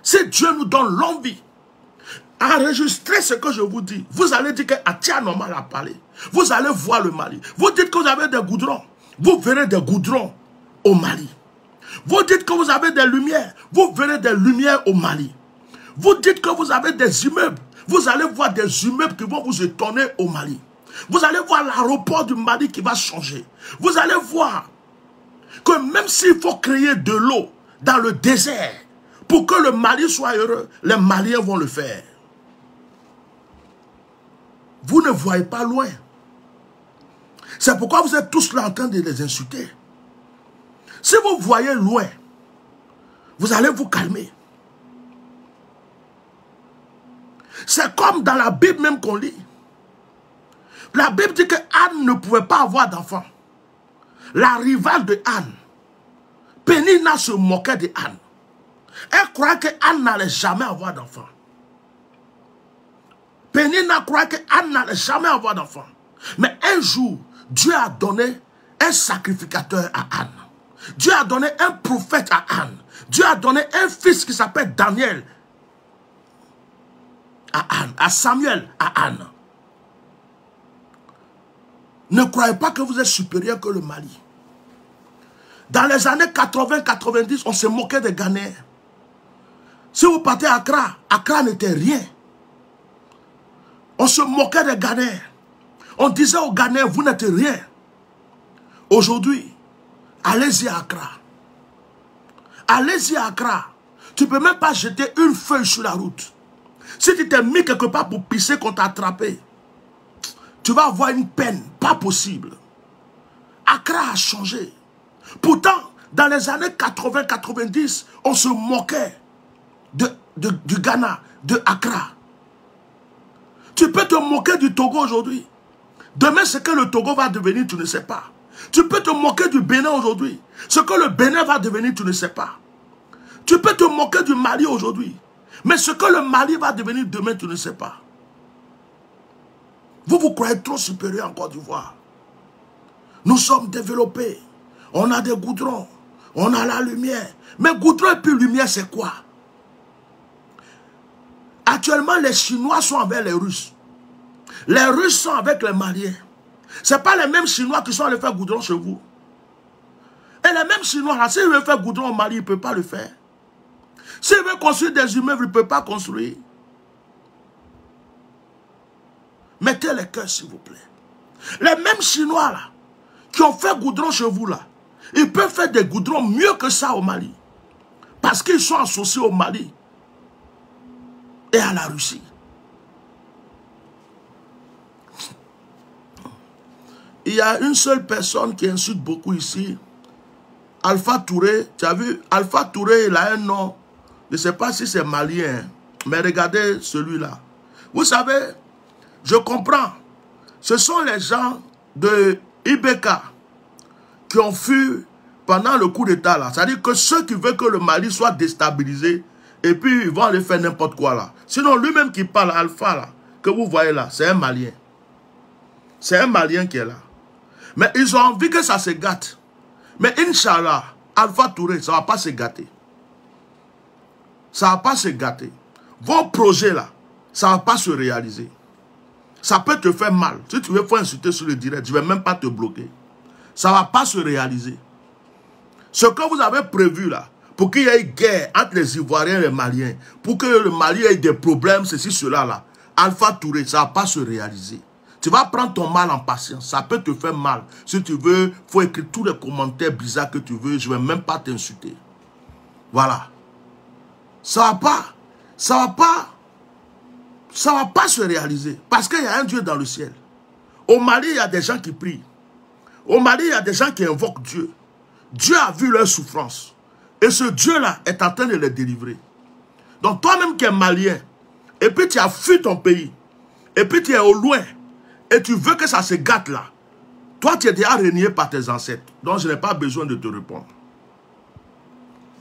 Si Dieu nous donne longue vie, enregistrez ce que je vous dis. Vous allez dire qu'Atia Normal a parlé. Vous allez voir le Mali. Vous dites que vous avez des goudrons. Vous verrez des goudrons au Mali. Vous dites que vous avez des lumières. Vous verrez des lumières au Mali. Vous dites que vous avez des immeubles. Vous allez voir des immeubles qui vont vous étonner au Mali. Vous allez voir l'aéroport du Mali qui va changer. Vous allez voir que même s'il faut créer de l'eau dans le désert pour que le Mali soit heureux, les Maliens vont le faire. Vous ne voyez pas loin. C'est pourquoi vous êtes tous là en train de les insulter. Si vous voyez loin, vous allez vous calmer. C'est comme dans la Bible même qu'on lit. La Bible dit que Anne ne pouvait pas avoir d'enfant. La rivale de Anne, Pénina, se moquait de Anne. Elle croyait que Anne n'allait jamais avoir d'enfant. Pénina croyait que Anne n'allait jamais avoir d'enfant. Mais un jour, Dieu a donné un sacrificateur à Anne. Dieu a donné un prophète à Anne. Dieu a donné un fils qui s'appelle Daniel à Anne, à Samuel à Anne. Ne croyez pas que vous êtes supérieur que le Mali. Dans les années 80-90, on se moquait des Ghanéens. Si vous partez à Accra, Accra n'était rien. On se moquait des Ghanéens. On disait aux Ghanéens, vous n'êtes rien. Aujourd'hui, allez-y à Accra. Allez-y à Accra. Tu ne peux même pas jeter une feuille sur la route. Si tu t'es mis quelque part pour pisser qu'on t'a attrapé, tu vas avoir une peine, pas possible. Accra a changé. Pourtant, dans les années 80-90, on se moquait du Ghana. de Accra. Tu peux te moquer du Togo aujourd'hui. Demain, ce que le Togo va devenir, tu ne sais pas. Tu peux te moquer du Bénin aujourd'hui. Ce que le Bénin va devenir, tu ne sais pas. Tu peux te moquer du Mali aujourd'hui. Mais ce que le Mali va devenir demain, tu ne sais pas. Vous vous croyez trop supérieur en Côte d'Ivoire. Nous sommes développés. On a des goudrons. On a la lumière. Mais goudron et puis lumière, c'est quoi? Actuellement, les Chinois sont avec les Russes. Les Russes sont avec les Maliens. Ce n'est pas les mêmes Chinois qui sont allés faire goudron chez vous. Et les mêmes Chinois, là, s'ils veulent faire goudron au Mali, ils ne peuvent pas le faire. S'ils veulent construire des immeubles, ils ne peuvent pas construire. Mettez les cœurs, s'il vous plaît. Les mêmes Chinois, là, qui ont fait goudron chez vous, là, ils peuvent faire des goudrons mieux que ça au Mali. Parce qu'ils sont associés au Mali et à la Russie. Il y a une seule personne qui insulte beaucoup ici. Alpha Touré. Tu as vu? Alpha Touré, il a un nom. Je ne sais pas si c'est malien. Mais regardez celui-là. Vous savez, je comprends. Ce sont les gens de Ibeka qui ont fui pendant le coup d'État là. C'est-à-dire que ceux qui veulent que le Mali soit déstabilisé et puis ils vont aller faire n'importe quoi là. Sinon lui-même qui parle, Alpha là, que vous voyez là, c'est un Malien. C'est un Malien qui est là. Mais ils ont envie que ça se gâte. Mais Inch'Allah, Alpha Touré, ça ne va pas se gâter. Ça ne va pas se gâter. Vos projets là, ça ne va pas se réaliser. Ça peut te faire mal. Si tu veux faire insulter sur le direct, je ne vais même pas te bloquer. Ça ne va pas se réaliser. Ce que vous avez prévu là, pour qu'il y ait guerre entre les Ivoiriens et les Maliens, pour que le Mali ait des problèmes, ceci, cela là, Alpha Touré, ça ne va pas se réaliser. Tu vas prendre ton mal en patience. Ça peut te faire mal. Si tu veux, il faut écrire tous les commentaires bizarres que tu veux. Je ne vais même pas t'insulter. Voilà. Ça ne va pas se réaliser. Parce qu'il y a un Dieu dans le ciel. Au Mali, il y a des gens qui prient. Au Mali, il y a des gens qui invoquent Dieu. Dieu a vu leur souffrance. Et ce Dieu-là est en train de les délivrer. Donc toi-même qui es malien, et puis tu as fui ton pays, et puis tu es au loin, et tu veux que ça se gâte là. Toi, tu es déjà renié par tes ancêtres. Donc, je n'ai pas besoin de te répondre.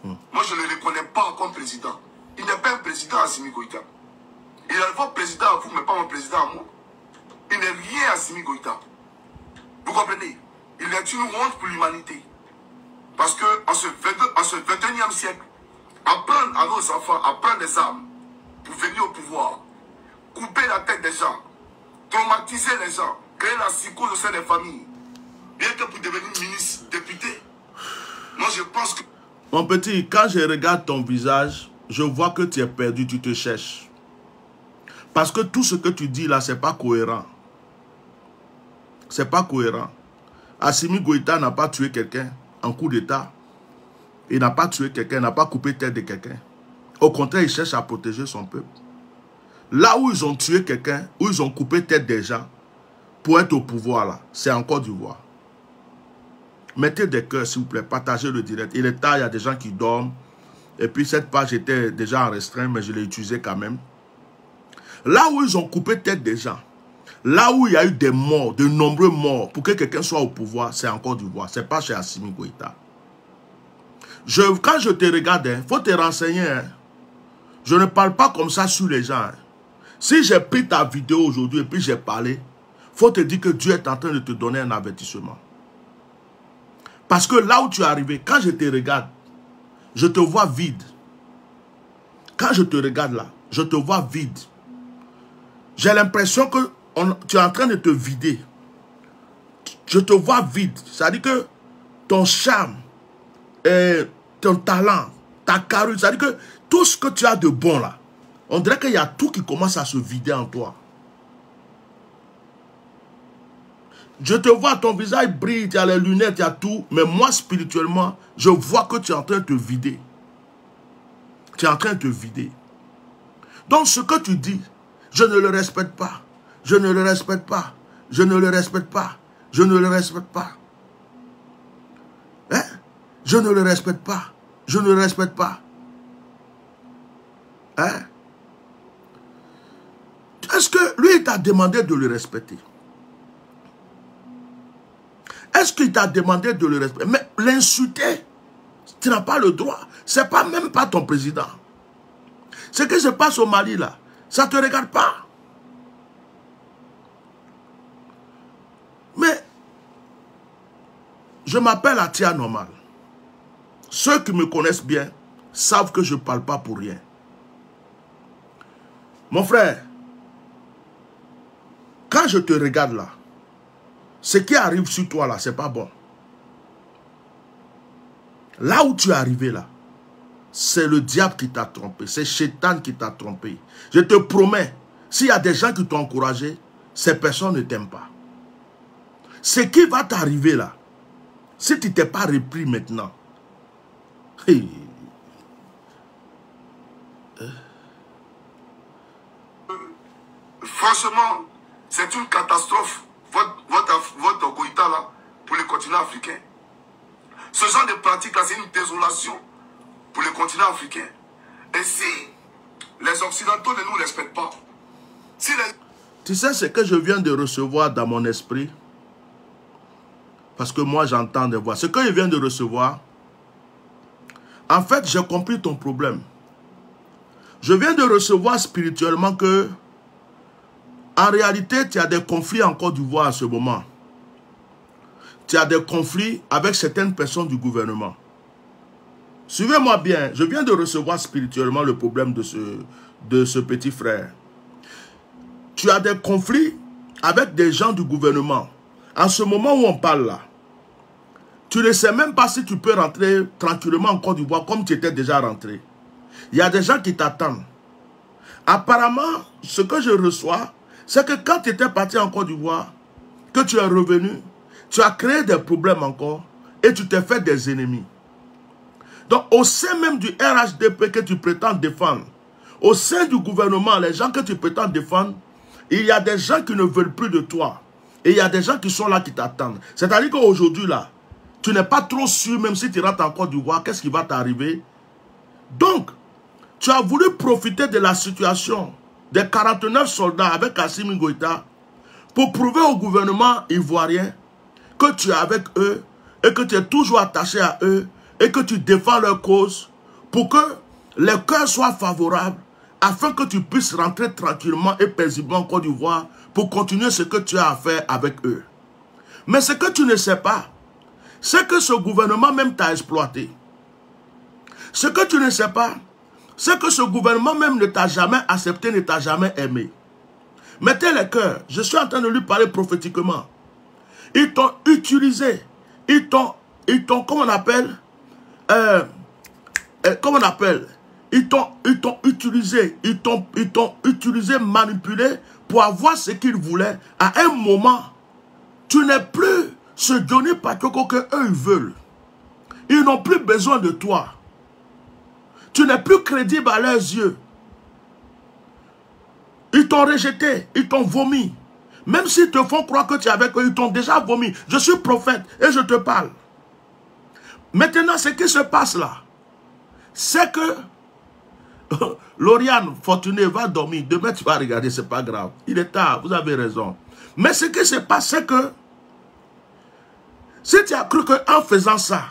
Moi, je ne le reconnais pas comme président. Il n'est pas un président Assimi Goïta. Il est votre président à vous, mais pas mon président à moi. Il n'est rien Assimi Goïta. Vous comprenez? Il est une honte pour l'humanité. Parce qu'en ce 21e siècle, apprendre à nos enfants à prendre des armes pour venir au pouvoir, couper la tête des gens, traumatiser les gens, créer la psychose au sein des familles, bien que pour devenir ministre, député. Moi, je pense que... Mon petit, quand je regarde ton visage, je vois que tu es perdu, tu te cherches. Parce que tout ce que tu dis là, ce n'est pas cohérent. C'est pas cohérent. Assimi Goïta n'a pas tué quelqu'un en coup d'État. Il n'a pas tué quelqu'un, il n'a pas coupé tête de quelqu'un. Au contraire, il cherche à protéger son peuple. Là où ils ont tué quelqu'un, où ils ont coupé tête des gens, pour être au pouvoir là, c'est en Côte d'Ivoire. Mettez des cœurs s'il vous plaît, partagez le direct. Il est tard, il y a des gens qui dorment. Et puis cette page était déjà en restreint, mais je l'ai utilisée quand même. Là où ils ont coupé tête des gens, là où il y a eu des morts, de nombreux morts, pour que quelqu'un soit au pouvoir, c'est en Côte d'Ivoire. Ce n'est pas chez Assimi Goïta. Quand je te regarde, il faut te renseigner. Hein. Je ne parle pas comme ça sur les gens. Hein. Si j'ai pris ta vidéo aujourd'hui et puis j'ai parlé, il faut te dire que Dieu est en train de te donner un avertissement. Parce que là où tu es arrivé, quand je te regarde, je te vois vide. Quand je te regarde là, je te vois vide. J'ai l'impression que tu es en train de te vider. Je te vois vide. C'est-à-dire que ton charme, ton talent, ta carrure, c'est-à-dire que tout ce que tu as de bon là, on dirait qu'il y a tout qui commence à se vider en toi. Je te vois, ton visage brille, tu as les lunettes, tu as tout. Mais moi, spirituellement, je vois que tu es en train de te vider. Tu es en train de te vider. Donc, ce que tu dis, je ne le respecte pas. Je ne le respecte pas. Je ne le respecte pas. Je ne le respecte pas. Hein? Je ne le respecte pas. Je ne le respecte pas. Hein? Est-ce que lui, il t'a demandé de le respecter? Est-ce qu'il t'a demandé de le respecter? Mais l'insulter, tu n'as pas le droit. Ce n'est pas même pas ton président. Ce qui se passe au Mali, là, ça ne te regarde pas. Mais, je m'appelle Atia Normal. Ceux qui me connaissent bien savent que je ne parle pas pour rien. Mon frère, quand je te regarde là, ce qui arrive sur toi là, ce n'est pas bon. Là où tu es arrivé là, c'est le diable qui t'a trompé, c'est Shétan qui t'a trompé. Je te promets, s'il y a des gens qui t'ont encouragé, ces personnes ne t'aiment pas. Ce qui va t'arriver là, si tu ne t'es pas repris maintenant, franchement, c'est une catastrophe, votre Goïta là, pour le continent africain. Ce genre de pratique là, c'est une désolation pour le continent africain. Et si les Occidentaux ne nous respectent pas, si les... Tu sais ce que je viens de recevoir dans mon esprit? Parce que moi j'entends des voix. Ce que je viens de recevoir, en fait j'ai compris ton problème. Je viens de recevoir spirituellement que en réalité tu as des conflits en Côte d'Ivoire à ce moment. Tu as des conflits avec certaines personnes du gouvernement. Suivez-moi bien, je viens de recevoir spirituellement le problème de ce petit frère. Tu as des conflits avec des gens du gouvernement. En ce moment où on parle là, tu ne sais même pas si tu peux rentrer tranquillement en Côte d'Ivoire comme tu étais déjà rentré. Il y a des gens qui t'attendent. Apparemment, ce que je reçois, c'est que quand tu étais parti en Côte d'Ivoire, que tu es revenu, tu as créé des problèmes encore et tu t'es fait des ennemis. Donc, au sein même du RHDP que tu prétends défendre, au sein du gouvernement, les gens que tu prétends défendre, il y a des gens qui ne veulent plus de toi. Et il y a des gens qui sont là qui t'attendent. C'est-à-dire qu'aujourd'hui, là, tu n'es pas trop sûr, même si tu rentres en Côte d'Ivoire, qu'est-ce qui va t'arriver. Donc, tu as voulu profiter de la situation des 49 soldats avec Assimi Goïta pour prouver au gouvernement ivoirien que tu es avec eux et que tu es toujours attaché à eux et que tu défends leur cause pour que les cœurs soient favorables afin que tu puisses rentrer tranquillement et paisiblement en Côte d'Ivoire pour continuer ce que tu as à faire avec eux. Mais ce que tu ne sais pas, c'est que ce gouvernement même t'a exploité. Ce que tu ne sais pas, c'est que ce gouvernement même ne t'a jamais accepté, ne t'a jamais aimé. Mettez les cœurs, je suis en train de lui parler prophétiquement. Ils t'ont utilisé, ils t'ont, comment on appelle, ils t'ont utilisé, manipulé pour avoir ce qu'ils voulaient. À un moment, tu n'es plus ce Johnny Pacheco que eux ils veulent. Ils n'ont plus besoin de toi. Tu n'es plus crédible à leurs yeux. Ils t'ont rejeté, ils t'ont vomi. Même s'ils te font croire que tu es avec eux, ils t'ont déjà vomi. Je suis prophète et je te parle. Maintenant, ce qui se passe là, c'est que Lauriane Fortuné va dormir. Demain, tu vas regarder, c'est pas grave. Il est tard, vous avez raison. Mais ce qui se passe, c'est que si tu as cru qu'en faisant ça,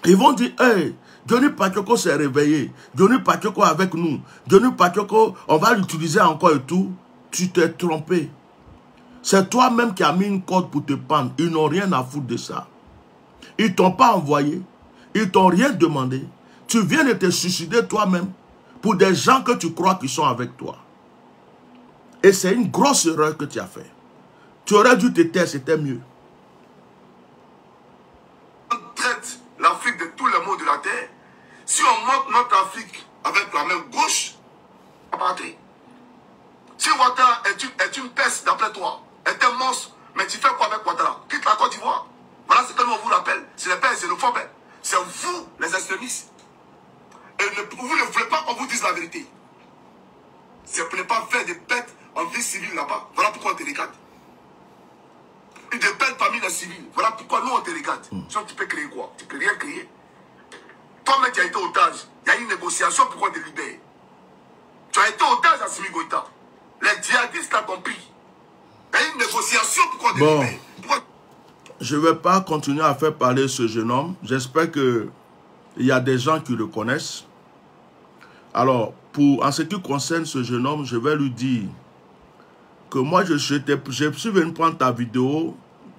ils vont dire, hey, Johnny Pacheco s'est réveillé. Johnny Pacheco avec nous. Johnny Pacheco, on va l'utiliser encore et tout. Tu t'es trompé. C'est toi-même qui as mis une corde pour te pendre. Ils n'ont rien à foutre de ça. Ils ne t'ont pas envoyé. Ils ne t'ont rien demandé. Tu viens de te suicider toi-même pour des gens que tu crois qui sont avec toi. Et c'est une grosse erreur que tu as fait. Tu aurais dû te taire, c'était mieux. On traite l'Afrique de tous les maux de la terre. Si on monte notre Afrique avec la main gauche, on va partir. Si Ouattara est une peste d'après toi, est un monstre, mais tu fais quoi avec Ouattara? Quitte la Côte d'Ivoire. Voilà ce que nous on vous rappelle. Ce n'est pas un xénophobe. C'est vous, les extrémistes. Et vous ne voulez pas qu'on vous dise la vérité. C'est pour ne pas faire des bêtes en vie civile là-bas. Voilà pourquoi on te regarde. Et des bêtes parmi les civils. Voilà pourquoi nous on te regarde. Sinon tu peux créer quoi? Tu peux rien créer. Toi-même tu as été otage. Il y a eu une négociation pour qu'on te libère. Tu as été otage à Assimi Goïta. Les djihadistes Bon, je ne vais pas continuer à faire parler ce jeune homme. J'espère qu'il y a des gens qui le connaissent. Alors, en ce qui concerne ce jeune homme, je vais lui dire que moi, je suis venu prendre ta vidéo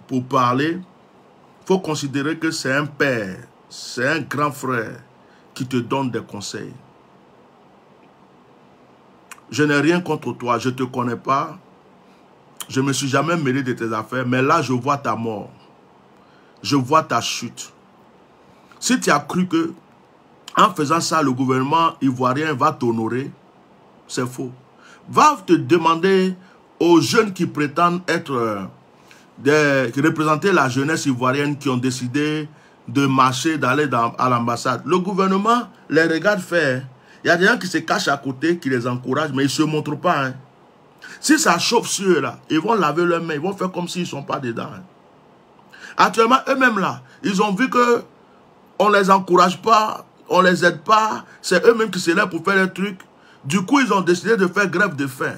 pour parler. Il faut considérer que c'est un père, c'est un grand frère qui te donne des conseils. Je n'ai rien contre toi, je ne te connais pas. Je ne me suis jamais mêlé de tes affaires, mais là, je vois ta mort. Je vois ta chute. Si tu as cru que, en faisant ça, le gouvernement ivoirien va t'honorer, c'est faux. Va te demander aux jeunes qui prétendent être, qui représenter la jeunesse ivoirienne, qui ont décidé de marcher, d'aller à l'ambassade. Le gouvernement les regarde faire. Il y a des gens qui se cachent à côté, qui les encouragent, mais ils ne se montrent pas. Hein. Si ça chauffe sur eux là, ils vont laver leurs mains, ils vont faire comme s'ils ne sont pas dedans. Hein. Actuellement, eux-mêmes là, ils ont vu que on ne les encourage pas, on ne les aide pas, c'est eux-mêmes qui se lèvent pour faire les trucs. Du coup, ils ont décidé de faire grève de faim.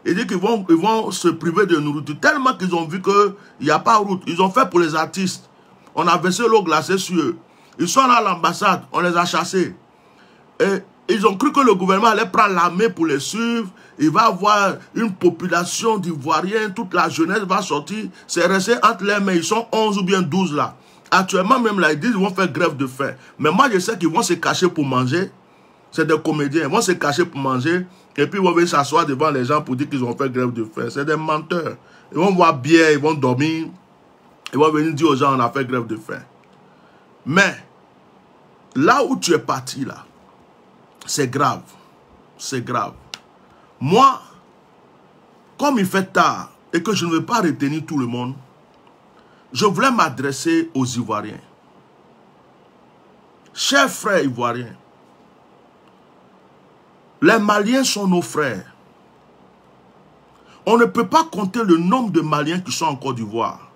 Ils disent qu'ils vont se priver de nourriture. Tellement qu'ils ont vu qu'il n'y a pas de route. Ils ont fait pour les artistes. On a versé l'eau glacée sur eux. Ils sont là à l'ambassade, on les a chassés. Et ils ont cru que le gouvernement allait prendre l'armée pour les suivre. Il va y avoir une population d'Ivoiriens, toute la jeunesse va sortir. C'est resté entre les mains, ils sont 11 ou bien 12 là. Actuellement même là, ils disent qu'ils vont faire grève de faim. Mais moi je sais qu'ils vont se cacher pour manger. C'est des comédiens, ils vont se cacher pour manger. Et puis ils vont venir s'asseoir devant les gens pour dire qu'ils ont fait grève de faim. C'est des menteurs. Ils vont boire bien, ils vont dormir. Ils vont venir dire aux gens on a fait grève de faim. Mais, là où tu es parti là, c'est grave. C'est grave. Moi, comme il fait tard et que je ne veux pas retenir tout le monde, je voulais m'adresser aux Ivoiriens. Chers frères ivoiriens, les Maliens sont nos frères. On ne peut pas compter le nombre de Maliens qui sont en Côte d'Ivoire.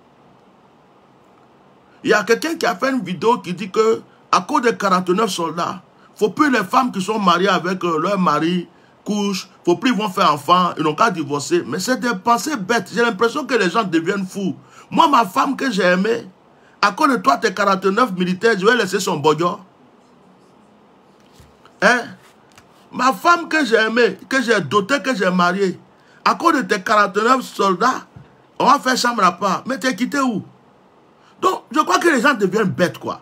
Il y a quelqu'un qui a fait une vidéo qui dit que à cause des 49 soldats, il ne faut plus les femmes qui sont mariées avec leur mari couchent, il ne faut plus qu'ils vont faire enfant, ils n'ont qu'à divorcer. Mais c'est des pensées bêtes. J'ai l'impression que les gens deviennent fous. Moi, ma femme que j'ai aimée, à cause de toi, tes 49 militaires, je vais laisser son boyo. Hein? Ma femme que j'ai aimée, que j'ai dotée, que j'ai mariée, à cause de tes 49 soldats, on va faire chambre à part. Mais t'es quitté où? Donc, je crois que les gens deviennent bêtes, quoi.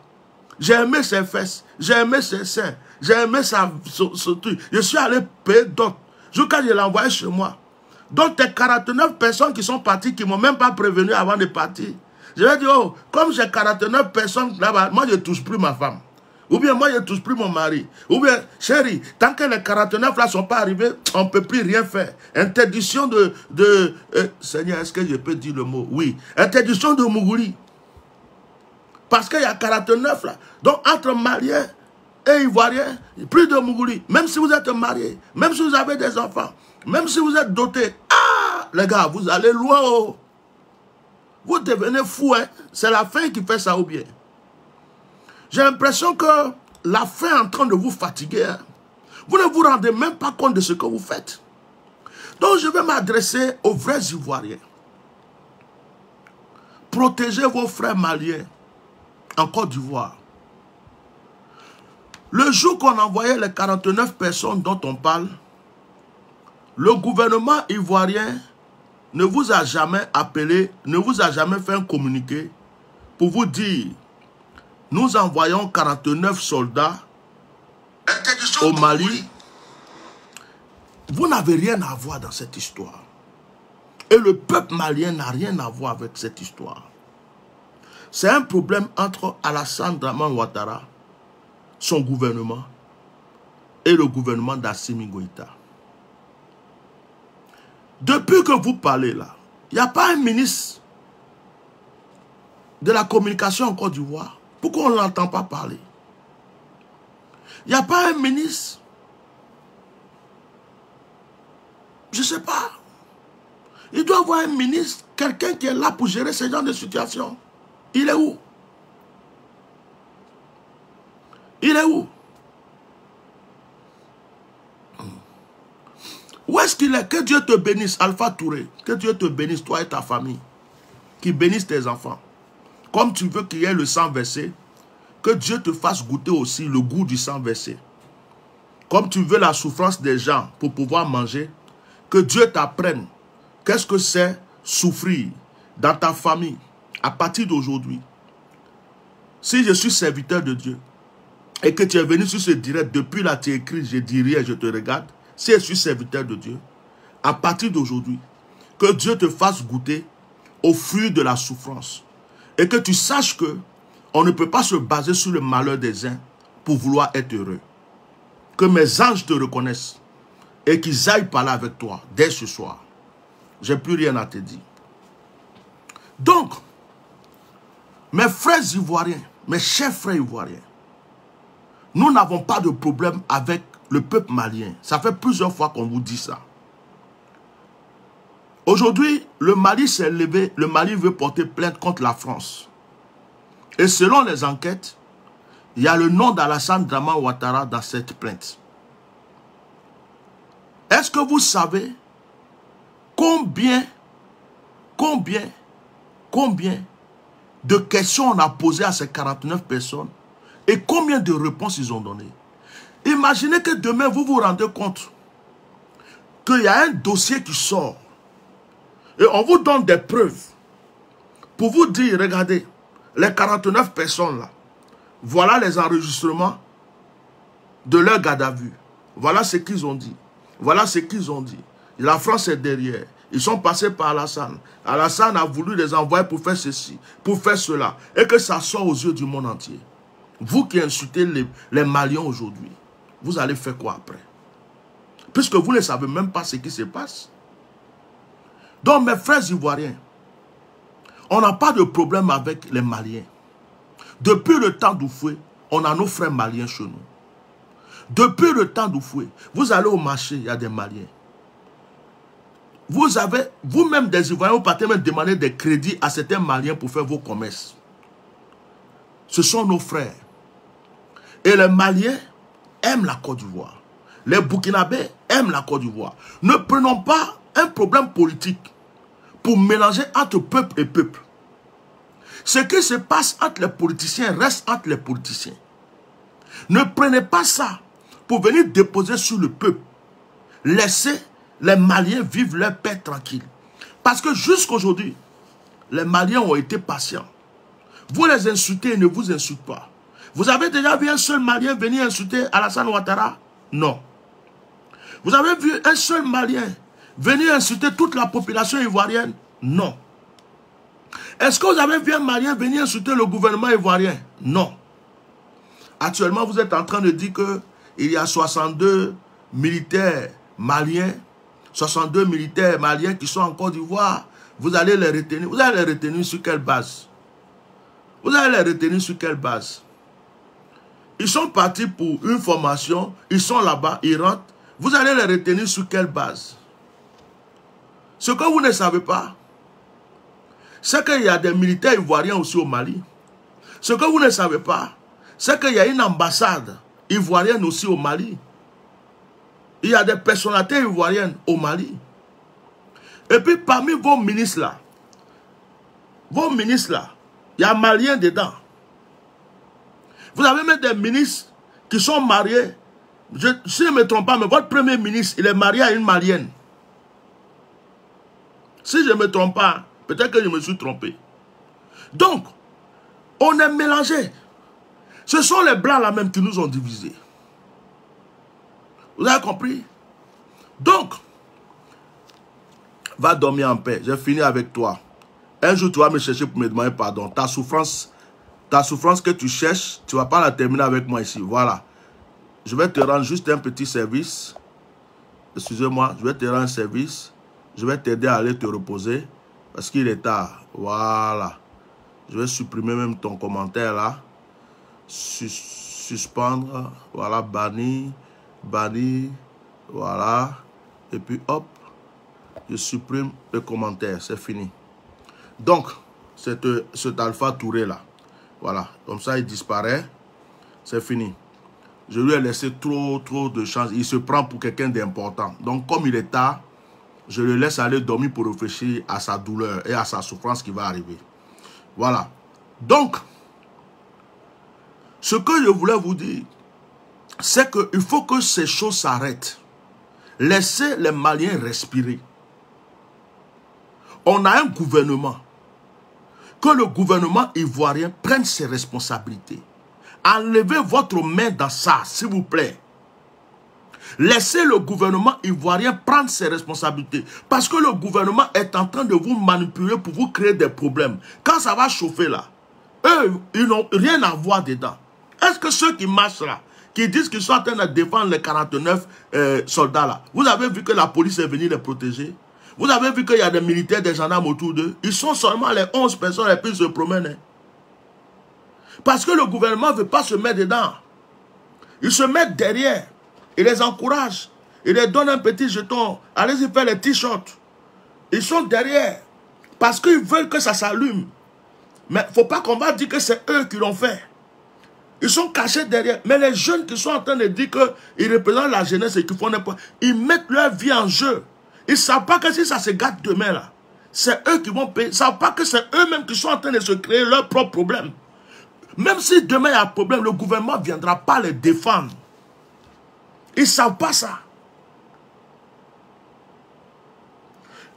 J'ai aimé ses fesses, j'ai aimé ses seins, j'ai aimé ce truc. Je suis allé payer d'autres. Jusqu'à je l'ai envoyé chez moi. Donc, tes 49 personnes qui sont parties, qui ne m'ont même pas prévenu avant de partir. Je vais dire, oh, comme j'ai 49 personnes là-bas, moi, je ne touche plus ma femme. Ou bien, moi, je ne touche plus mon mari. Ou bien, chérie, tant que les 49 là ne sont pas arrivés, on ne peut plus rien faire. Interdiction Seigneur, est-ce que je peux dire le mot? Oui. Interdiction de Mougouli. Parce qu'il y a 49 là. Donc, entre Maliens et Ivoiriens, plus de Mougouli. Même si vous êtes mariés, même si vous avez des enfants, même si vous êtes dotés. Ah, les gars, vous allez loin. Oh. Vous devenez fous. Hein? C'est la faim qui fait ça ou bien. J'ai l'impression que la faim est en train de vous fatiguer. Hein? Vous ne vous rendez même pas compte de ce que vous faites. Donc, je vais m'adresser aux vrais Ivoiriens. Protégez vos frères maliens en Côte d'Ivoire. Le jour qu'on envoyait les 49 personnes dont on parle, le gouvernement ivoirien ne vous a jamais appelé, ne vous a jamais fait un communiqué pour vous dire nous envoyons 49 soldats au Mali. Vous n'avez rien à voir dans cette histoire. Et le peuple malien n'a rien à voir avec cette histoire. C'est un problème entre Alassane Dramane Ouattara, son gouvernement, et le gouvernement d'Assimi Goïta. Depuis que vous parlez là, il n'y a pas un ministre de la communication en Côte d'Ivoire. Pourquoi on ne l'entend pas parler? Il n'y a pas un ministre. Je ne sais pas. Il doit y avoir un ministre, quelqu'un qui est là pour gérer ce genre de situation. Il est où? Il est où? Où est-ce qu'il est? Que Dieu te bénisse, Alpha Touré. Que Dieu te bénisse, toi et ta famille. qui bénisse tes enfants. Comme tu veux qu'il y ait le sang versé, que Dieu te fasse goûter aussi le goût du sang versé. Comme tu veux la souffrance des gens pour pouvoir manger, que Dieu t'apprenne qu'est-ce que c'est souffrir dans ta famille à partir d'aujourd'hui. Si je suis serviteur de Dieu et que tu es venu sur ce direct, depuis là tu écris, je dis rien, je te regarde. Si je suis serviteur de Dieu, à partir d'aujourd'hui, que Dieu te fasse goûter au fruit de la souffrance. Et que tu saches que on ne peut pas se baser sur le malheur des uns pour vouloir être heureux. Que mes anges te reconnaissent et qu'ils aillent parler avec toi dès ce soir. J'ai plus rien à te dire. Donc, mes frères ivoiriens, mes chers frères ivoiriens, nous n'avons pas de problème avec le peuple malien. Ça fait plusieurs fois qu'on vous dit ça. Aujourd'hui, le Mali s'est levé, le Mali veut porter plainte contre la France. Et selon les enquêtes, il y a le nom d'Alassane Dramane Ouattara dans cette plainte. Est-ce que vous savez combien de questions on a posées à ces 49 personnes et combien de réponses ils ont données? Imaginez que demain vous vous rendez compte qu'il y a un dossier qui sort et on vous donne des preuves pour vous dire, regardez, les 49 personnes là, voilà les enregistrements de leur garde à vue. Voilà ce qu'ils ont dit. Voilà ce qu'ils ont dit. La France est derrière. Ils sont passés par Alassane. Alassane a voulu les envoyer pour faire ceci, pour faire cela. Et que ça sort aux yeux du monde entier. Vous qui insultez les Maliens aujourd'hui, vous allez faire quoi après? Puisque vous ne savez même pas ce qui se passe. Donc mes frères ivoiriens, on n'a pas de problème avec les Maliens. Depuis le temps d'Oufoué, on a nos frères maliens chez nous. Depuis le temps d'Oufoué, vous allez au marché, il y a des Maliens. Vous avez, vous-même des Ivoiriens, vous partez même demander des crédits à certains Maliens pour faire vos commerces. Ce sont nos frères. Et les Maliens aiment la Côte d'Ivoire. Les Burkinabés aiment la Côte d'Ivoire. Ne prenons pas un problème politique pour mélanger entre peuple et peuple. Ce qui se passe entre les politiciens reste entre les politiciens. Ne prenez pas ça pour venir déposer sur le peuple. Laissez les Maliens vivre leur paix tranquille. Parce que jusqu'aujourd'hui, les Maliens ont été patients. Vous les insultez et ne vous insultent pas. Vous avez déjà vu un seul Malien venir insulter Alassane Ouattara? Non. Vous avez vu un seul Malien venir insulter toute la population ivoirienne? Non. Est-ce que vous avez vu un Malien venir insulter le gouvernement ivoirien? Non. Actuellement, vous êtes en train de dire qu'il y a 62 militaires maliens, 62 militaires maliens qui sont en Côte d'Ivoire. Vous allez les retenir. Vous allez les retenir sur quelle base? Vous allez les retenir sur quelle base? Ils sont partis pour une formation, ils sont là-bas, ils rentrent. Vous allez les retenir sur quelle base? Ce que vous ne savez pas, c'est qu'il y a des militaires ivoiriens aussi au Mali. Ce que vous ne savez pas, c'est qu'il y a une ambassade ivoirienne aussi au Mali. Il y a des personnalités ivoiriennes au Mali. Et puis parmi vos ministres là, il y a Maliens dedans. Vous avez même des ministres qui sont mariés. Si je ne me trompe pas, mais votre premier ministre, il est marié à une Malienne. Si je ne me trompe pas, peut-être que je me suis trompé. Donc, on est mélangés. Ce sont les Blancs là même qui nous ont divisés. Vous avez compris? Donc, va dormir en paix. J'ai fini avec toi. Un jour, tu vas me chercher pour me demander pardon. Ta souffrance que tu cherches, tu ne vas pas la terminer avec moi ici. Voilà. Je vais te rendre juste un petit service. Excusez-moi, je vais te rendre un service. Je vais t'aider à aller te reposer. Parce qu'il est tard. Voilà. Je vais supprimer même ton commentaire là. Suspendre. Voilà, bannir. Bannir. Voilà. Et puis hop. Je supprime le commentaire. C'est fini. Donc, cet Alpha Touré là. Voilà. Comme ça, il disparaît. C'est fini. Je lui ai laissé trop de chance. Il se prend pour quelqu'un d'important. Donc, comme il est tard, Je le laisse aller dormir pour réfléchir à sa douleur et à sa souffrance qui va arriver. Voilà. Donc, ce que je voulais vous dire, c'est qu'il faut que ces choses s'arrêtent. Laissez les Maliens respirer. On a un gouvernement. Que le gouvernement ivoirien prenne ses responsabilités. Enlevez votre main dans ça, s'il vous plaît. Laissez le gouvernement ivoirien prendre ses responsabilités. Parce que le gouvernement est en train de vous manipuler pour vous créer des problèmes. Quand ça va chauffer là, eux, ils n'ont rien à voir dedans. Est-ce que ceux qui marchent là, qui disent qu'ils sont en train de défendre les 49 soldats là, vous avez vu que la police est venue les protéger? Vous avez vu qu'il y a des militaires, des gendarmes autour d'eux? Ils sont seulement les 11 personnes et puis ils se promènent. Hein. Parce que le gouvernement ne veut pas se mettre dedans. Ils se mettent derrière. Ils les encouragent. Ils les donnent un petit jeton. Allez-y faire les t-shirts. Ils sont derrière. Parce qu'ils veulent que ça s'allume. Mais il ne faut pas qu'on va dire que c'est eux qui l'ont fait. Ils sont cachés derrière. Mais les jeunes qui sont en train de dire qu'ils représentent la jeunesse et qu'ils font n'importe quoi, ils mettent leur vie en jeu. Ils ne savent pas que si ça se gâte demain, là, c'est eux qui vont payer. Ils ne savent pas que c'est eux-mêmes qui sont en train de se créer leurs propres problèmes. Même si demain il y a un problème, le gouvernement ne viendra pas les défendre. Ils ne savent pas ça.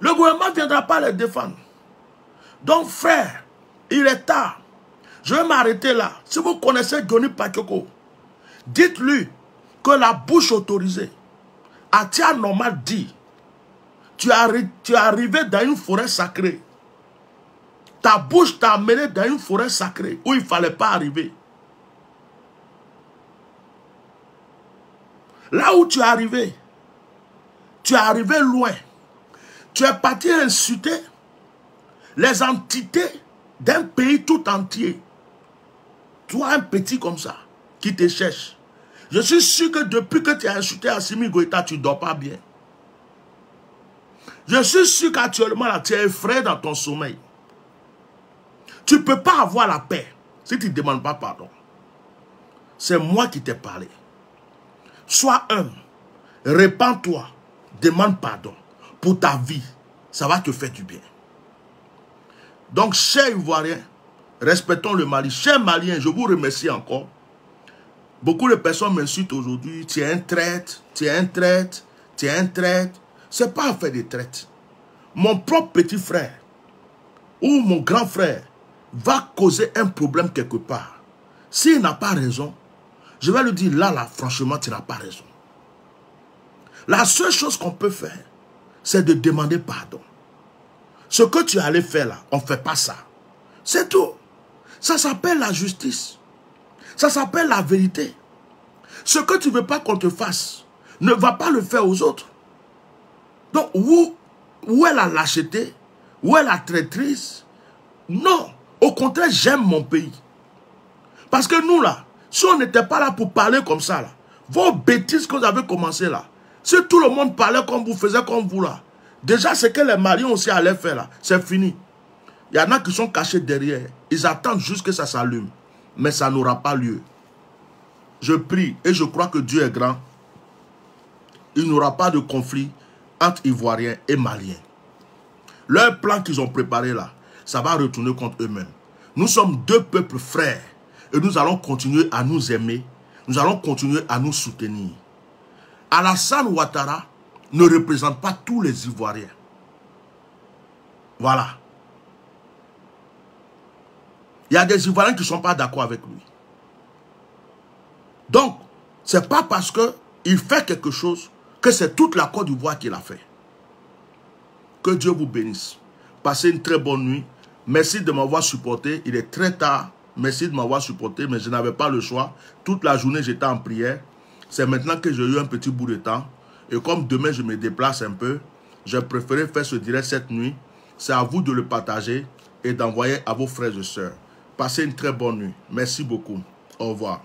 Le gouvernement ne viendra pas les défendre. Donc, frère, il est tard. Je vais m'arrêter là. Si vous connaissez Johnny Pakoko, dites-lui que la bouche autorisée, Atia Normal dit, tu es arrivé dans une forêt sacrée. Ta bouche t'a amené dans une forêt sacrée où il ne fallait pas arriver. Là où tu es arrivé loin. Tu es parti insulter les entités d'un pays tout entier. Toi, un petit comme ça, qui te cherche. Je suis sûr que depuis que tu as insulté Assimi Goïta, tu ne dors pas bien. Je suis sûr qu'actuellement, là, tu es effrayé dans ton sommeil. Tu ne peux pas avoir la paix si tu ne demandes pas pardon. C'est moi qui t'ai parlé. Sois humble, répands-toi, demande pardon pour ta vie. Ça va te faire du bien. Donc, chers Ivoiriens, respectons le Mali. Chers Maliens, je vous remercie encore. Beaucoup de personnes m'insultent aujourd'hui. Tu es un traître, tu es un traître, tu es un traître. Ce n'est pas affaire de traite. Mon propre petit frère ou mon grand frère va causer un problème quelque part. S'il n'a pas raison, je vais lui dire, là, franchement, tu n'as pas raison. La seule chose qu'on peut faire, c'est de demander pardon. Ce que tu allais faire là, on ne fait pas ça. C'est tout. Ça s'appelle la justice. Ça s'appelle la vérité. Ce que tu ne veux pas qu'on te fasse, ne va pas le faire aux autres. Donc, où est la lâcheté? Où est la traîtrise? Non. Au contraire, j'aime mon pays. Parce que nous, là, si on n'était pas là pour parler comme ça, là, vos bêtises que vous avez commencé là, si tout le monde parlait comme vous, faisait comme vous là, déjà ce que les Maliens aussi allaient faire là, c'est fini. Il y en a qui sont cachés derrière. Ils attendent juste que ça s'allume. Mais ça n'aura pas lieu. Je prie et je crois que Dieu est grand. Il n'y aura pas de conflit entre Ivoiriens et Maliens. Leur plan qu'ils ont préparé là, ça va retourner contre eux-mêmes. Nous sommes deux peuples frères. Et nous allons continuer à nous aimer. Nous allons continuer à nous soutenir. Alassane Ouattara ne représente pas tous les Ivoiriens. Voilà. Il y a des Ivoiriens qui ne sont pas d'accord avec lui. Donc, ce n'est pas parce qu'il fait quelque chose que c'est toute la Côte d'Ivoire qu'il a fait. Que Dieu vous bénisse. Passez une très bonne nuit. Merci de m'avoir supporté. Il est très tard. Merci de m'avoir supporté, mais je n'avais pas le choix. Toute la journée, j'étais en prière. C'est maintenant que j'ai eu un petit bout de temps. Et comme demain, je me déplace un peu, j'ai préféré faire ce direct cette nuit. C'est à vous de le partager et d'envoyer à vos frères et sœurs. Passez une très bonne nuit. Merci beaucoup. Au revoir.